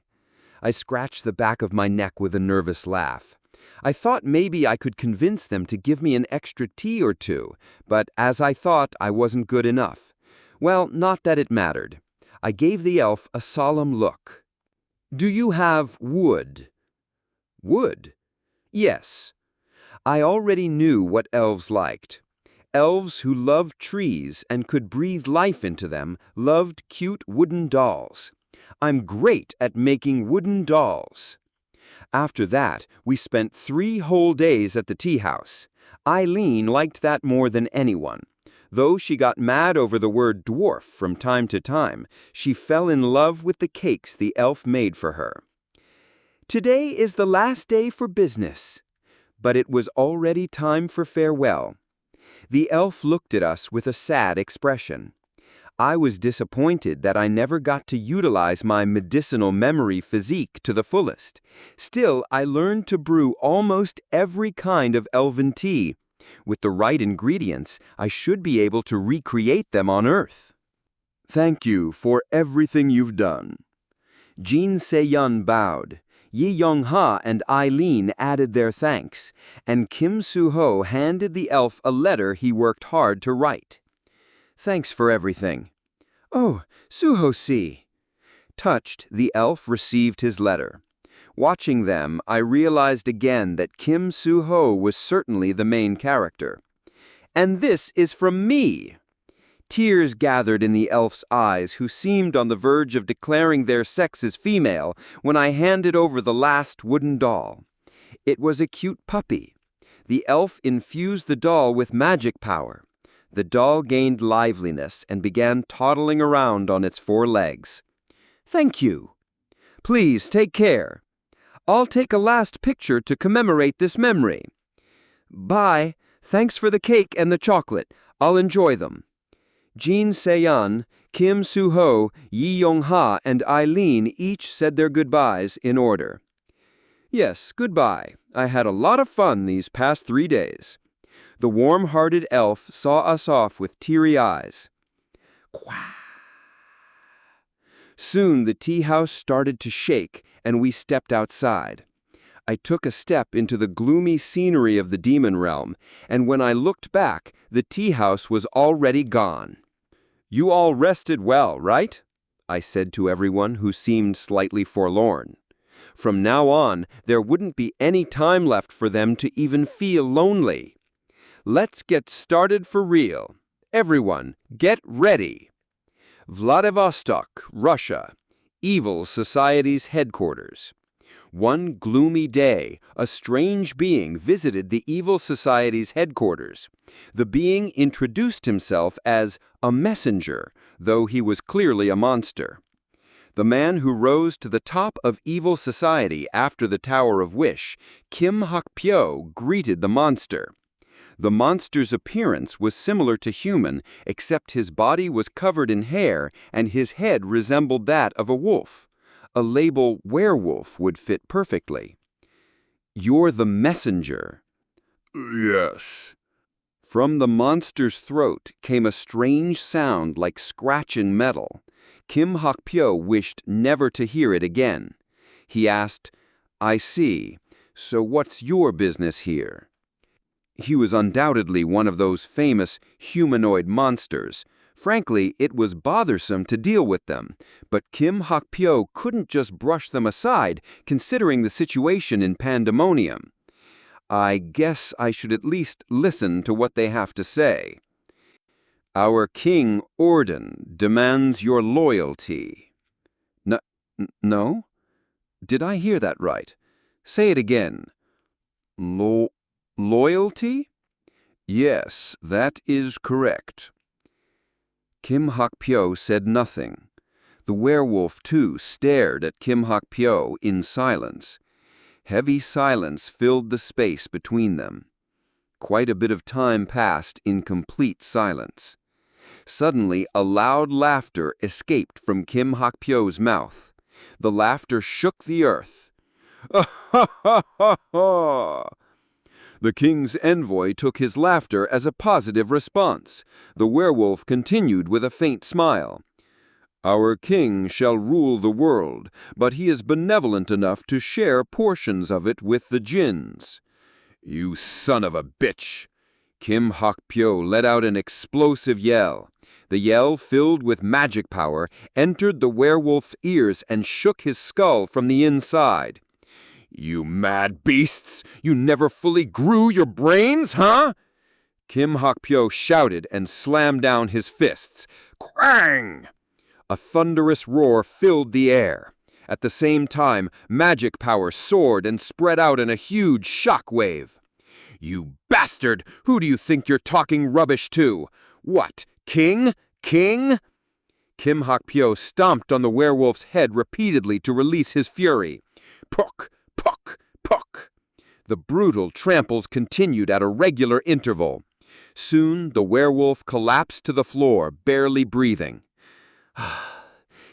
I scratched the back of my neck with a nervous laugh. I thought maybe I could convince them to give me an extra tea or two, but as I thought, I wasn't good enough. Well, not that it mattered. I gave the elf a solemn look. "Do you have wood?" "Wood?" "Yes." I already knew what elves liked. Elves who loved trees and could breathe life into them loved cute wooden dolls. I'm great at making wooden dolls. After that, we spent 3 whole days at the tea house. Eileen liked that more than anyone. Though she got mad over the word dwarf from time to time, she fell in love with the cakes the elf made for her. Today is the last day for business. But it was already time for farewell. The elf looked at us with a sad expression. I was disappointed that I never got to utilize my medicinal memory physique to the fullest. Still, I learned to brew almost every kind of elven tea. With the right ingredients, I should be able to recreate them on Earth. "Thank you for everything you've done." Jin Se-yun bowed. Yi Yong-ha and Eileen added their thanks, and Kim Soo-ho handed the elf a letter he worked hard to write. "Thanks for everything." "Oh, Suho-si." Touched, the elf received his letter. Watching them, I realized again that Kim Soo-ho was certainly the main character. "And this is from me." Tears gathered in the elf's eyes, who seemed on the verge of declaring their sex as female when I handed over the last wooden doll. It was a cute puppy. The elf infused the doll with magic power. The doll gained liveliness and began toddling around on its 4 legs. "Thank you. Please take care. I'll take a last picture to commemorate this memory. Bye. Thanks for the cake and the chocolate. I'll enjoy them." Jin Se-yun, Kim Soo-ho, Yi Yong-ha, and Eileen each said their goodbyes in order. "Yes, goodbye. I had a lot of fun these past 3 days." The warm-hearted elf saw us off with teary eyes. Quack. Soon the tea house started to shake, and we stepped outside. I took a step into the gloomy scenery of the demon realm, and when I looked back, the tea house was already gone. "You all rested well, right?" I said to everyone who seemed slightly forlorn. From now on, there wouldn't be any time left for them to even feel lonely. Let's get started for real. Everyone, get ready. Vladivostok, Russia. Evil Society's headquarters. One gloomy day, a strange being visited the Evil Society's headquarters. The being introduced himself as a messenger, though he was clearly a monster. The man who rose to the top of Evil Society after the Tower of Wish, Kim Hak-pyo, greeted the monster. The monster's appearance was similar to human, except his body was covered in hair and his head resembled that of a wolf. A label werewolf would fit perfectly. "You're the messenger." "Yes." From the monster's throat came a strange sound like scratching metal. Kim Hak-pyo wished never to hear it again. He asked, "I see. So what's your business here?" He was undoubtedly one of those famous humanoid monsters. Frankly, it was bothersome to deal with them, but Kim Hak-pyo couldn't just brush them aside, considering the situation in Pandemonium. I guess I should at least listen to what they have to say. Our king, Orden, demands your loyalty. No? Did I hear that right? Say it again. Loyalty? Yes, that is correct. Kim Hak-pyo said nothing. The werewolf, too, stared at Kim Hak-pyo in silence. Heavy silence filled the space between them. Quite a bit of time passed in complete silence. Suddenly, a loud laughter escaped from Kim Hak-pyo's mouth. The laughter shook the earth. Ha ha ha ha! The king's envoy took his laughter as a positive response. The werewolf continued with a faint smile. Our king shall rule the world, but he is benevolent enough to share portions of it with the jinns. You son of a bitch! Kim Hak-pyo let out an explosive yell. The yell, filled with magic power, entered the werewolf's ears and shook his skull from the inside. You mad beasts! You never fully grew your brains, huh? Kim Hak-pyo shouted and slammed down his fists. Quang! A thunderous roar filled the air. At the same time, magic power soared and spread out in a huge shock wave. You bastard! Who do you think you're talking rubbish to? What, king? King? Kim Hak-pyo stomped on the werewolf's head repeatedly to release his fury. Puk! Puk! Puk! The brutal tramples continued at a regular interval. Soon the werewolf collapsed to the floor, barely breathing.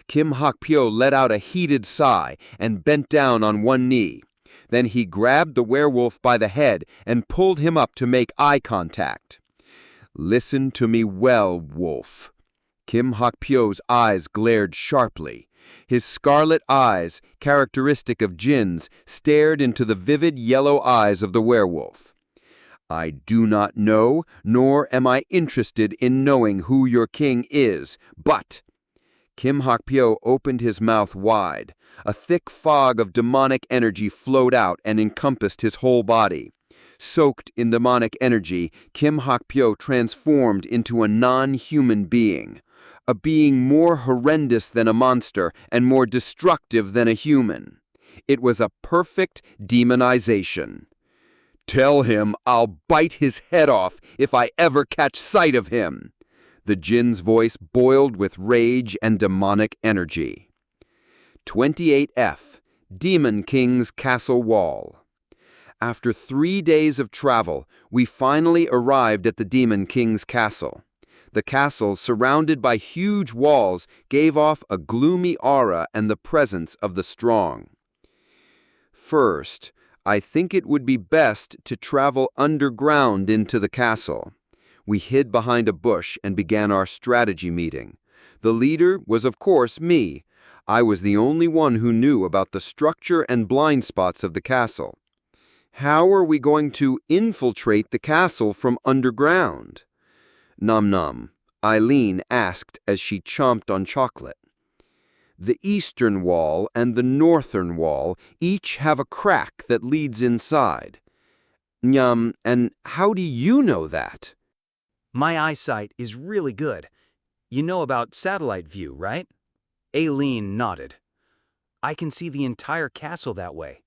Kim Hak-pyo let out a heated sigh and bent down on one knee. Then he grabbed the werewolf by the head and pulled him up to make eye contact. Listen to me well, wolf. Kim Hak-pyo's eyes glared sharply. His scarlet eyes, characteristic of jinns, stared into the vivid yellow eyes of the werewolf. I do not know, nor am I interested in knowing who your king is, but... Kim Hak-pyo opened his mouth wide. A thick fog of demonic energy flowed out and encompassed his whole body. Soaked in demonic energy, Kim Hak-pyo transformed into a non-human being. A being more horrendous than a monster and more destructive than a human. It was a perfect demonization. Tell him I'll bite his head off if I ever catch sight of him. The jinn's voice boiled with rage and demonic energy. 28F, Demon King's Castle Wall. After 3 days of travel, we finally arrived at the Demon King's castle. The castle, surrounded by huge walls, gave off a gloomy aura and the presence of the strong. First, I think it would be best to travel underground into the castle. We hid behind a bush and began our strategy meeting. The leader was, of course, me. I was the only one who knew about the structure and blind spots of the castle. How are we going to infiltrate the castle from underground? Nom, Eileen asked as she chomped on chocolate. The eastern wall and the northern wall each have a crack that leads inside. Nyam, and how do you know that? My eyesight is really good. You know about satellite view, right? Aileen nodded. I can see the entire castle that way.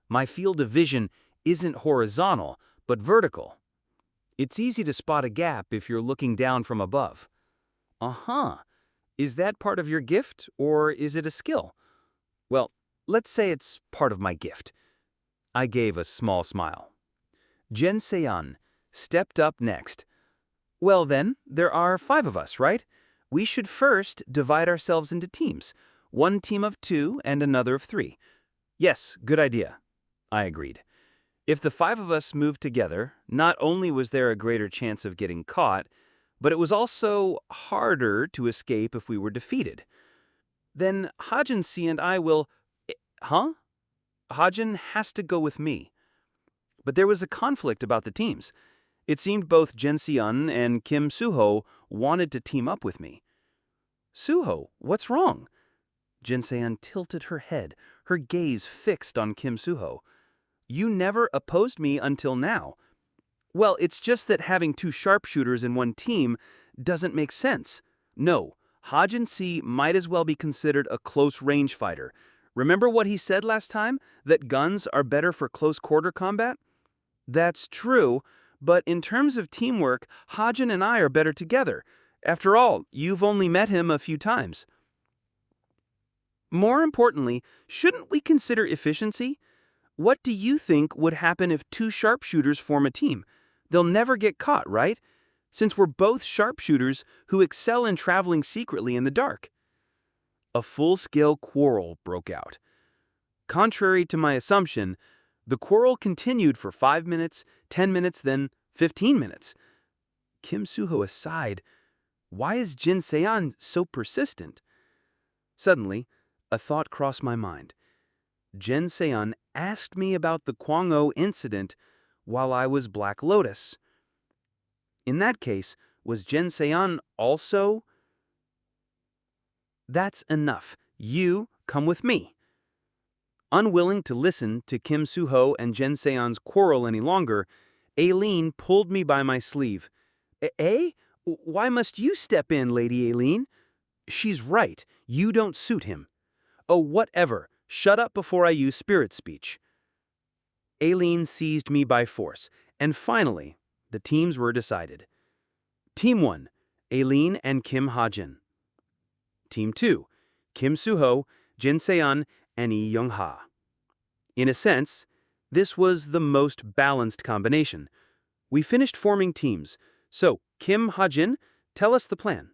My field of vision isn't horizontal, but vertical. It's easy to spot a gap if you're looking down from above. Uh-huh. Is that part of your gift, or is it a skill? Well, let's say it's part of my gift. I gave a small smile. Jen Seon stepped up next. Well then, there are 5 of us, right? We should first divide ourselves into teams. 1 team of 2 and another of 3. Yes, good idea. I agreed. If the 5 of us moved together, not only was there a greater chance of getting caught, but it was also harder to escape if we were defeated. Then Hajin and I will... Huh? Hajin has to go with me. But there was a conflict about the teams. It seemed both Jin Seon and Kim Suho wanted to team up with me. Suho, what's wrong? Jin Seon tilted her head, her gaze fixed on Kim Suho. You never opposed me until now. Well, it's just that having two sharpshooters in one team doesn't make sense. No, Hajin C might as well be considered a close-range fighter. Remember what he said last time? That guns are better for close-quarter combat? That's true, but in terms of teamwork, Hajin and I are better together. After all, you've only met him a few times. More importantly, shouldn't we consider efficiency? What do you think would happen if two sharpshooters form a team? They'll never get caught, right? Since we're both sharpshooters who excel in traveling secretly in the dark. A full-scale quarrel broke out. Contrary to my assumption, the quarrel continued for 5 minutes, 10 minutes, then 15 minutes. Kim Suho aside, why is Jin Seon so persistent? Suddenly, a thought crossed my mind. Jin Seon asked me about the Kwang-o incident while I was Black Lotus. In that case, was Jin Seon also? That's enough. You come with me. Unwilling to listen to Kim Suho and Jin Seon's quarrel any longer, Aileen pulled me by my sleeve. Eh? Why must you step in, Lady Aileen? She's right. You don't suit him. Oh, whatever. Shut up before I use spirit speech. Aileen seized me by force, and finally, the teams were decided. Team 1, Aileen and Kim Hajin. Team 2, Kim Suho, Jin Seon, and Lee Young-ha. In a sense, this was the most balanced combination. We finished forming teams. So, Kim Hajin, tell us the plan.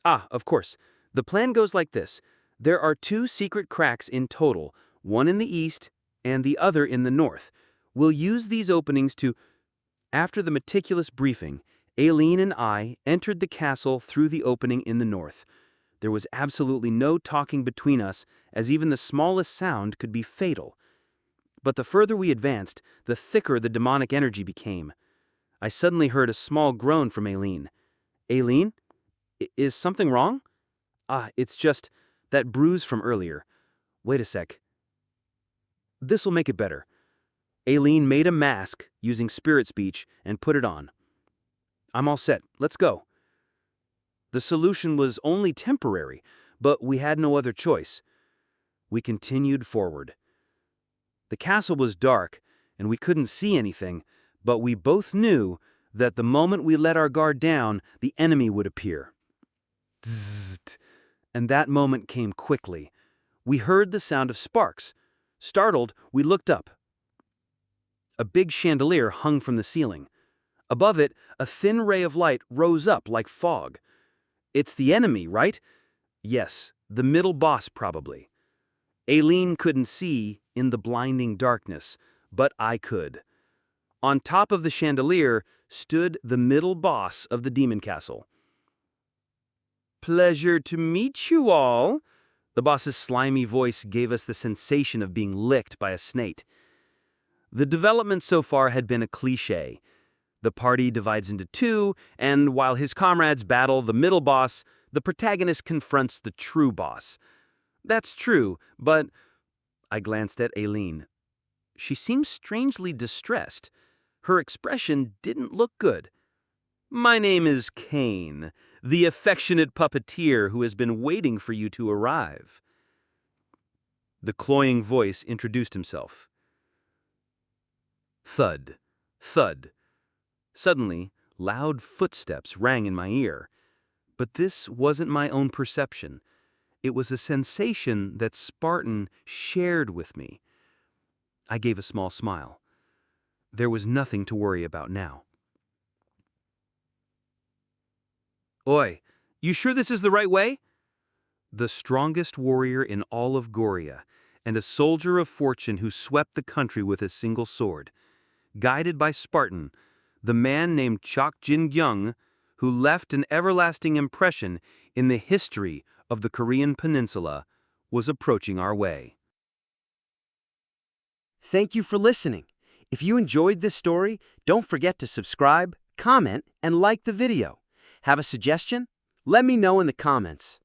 Of course. The plan goes like this. There are 2 secret cracks in total, one in the east and the other in the north. We'll use these openings to... After the meticulous briefing, Aileen and I entered the castle through the opening in the north. There was absolutely no talking between us, as even the smallest sound could be fatal. But the further we advanced, the thicker the demonic energy became. I suddenly heard a small groan from Aileen. Aileen? Is something wrong? It's just that bruise from earlier. Wait a sec. This'll make it better. Aileen made a mask using spirit speech and put it on. I'm all set. Let's go. The solution was only temporary, but we had no other choice. We continued forward. The castle was dark, and we couldn't see anything, but we both knew that the moment we let our guard down, the enemy would appear. Zzzt. And that moment came quickly. We heard the sound of sparks. Startled, we looked up. A big chandelier hung from the ceiling. Above it, a thin ray of light rose up like fog. It's the enemy, right? Yes, the middle boss probably. Aileen couldn't see in the blinding darkness, but I could. On top of the chandelier stood the middle boss of the demon castle. Pleasure to meet you all. The boss's slimy voice gave us the sensation of being licked by a snake. The development so far had been a cliché. The party divides into 2, and while his comrades battle the middle boss, the protagonist confronts the true boss. That's true, but... I glanced at Aileen. She seemed strangely distressed. Her expression didn't look good. My name is Kane, the affectionate puppeteer who has been waiting for you to arrive. The cloying voice introduced himself. Thud, thud. Suddenly, loud footsteps rang in my ear. But this wasn't my own perception. It was a sensation that Spartan shared with me. I gave a small smile. There was nothing to worry about now. Oi, you sure this is the right way? The strongest warrior in all of Goryeo, and a soldier of fortune who swept the country with a single sword. Guided by Spartan, the man named Chok Jin-gyung, who left an everlasting impression in the history of the Korean peninsula, was approaching our way. Thank you for listening. If you enjoyed this story, don't forget to subscribe, comment, and like the video. Have a suggestion? Let me know in the comments.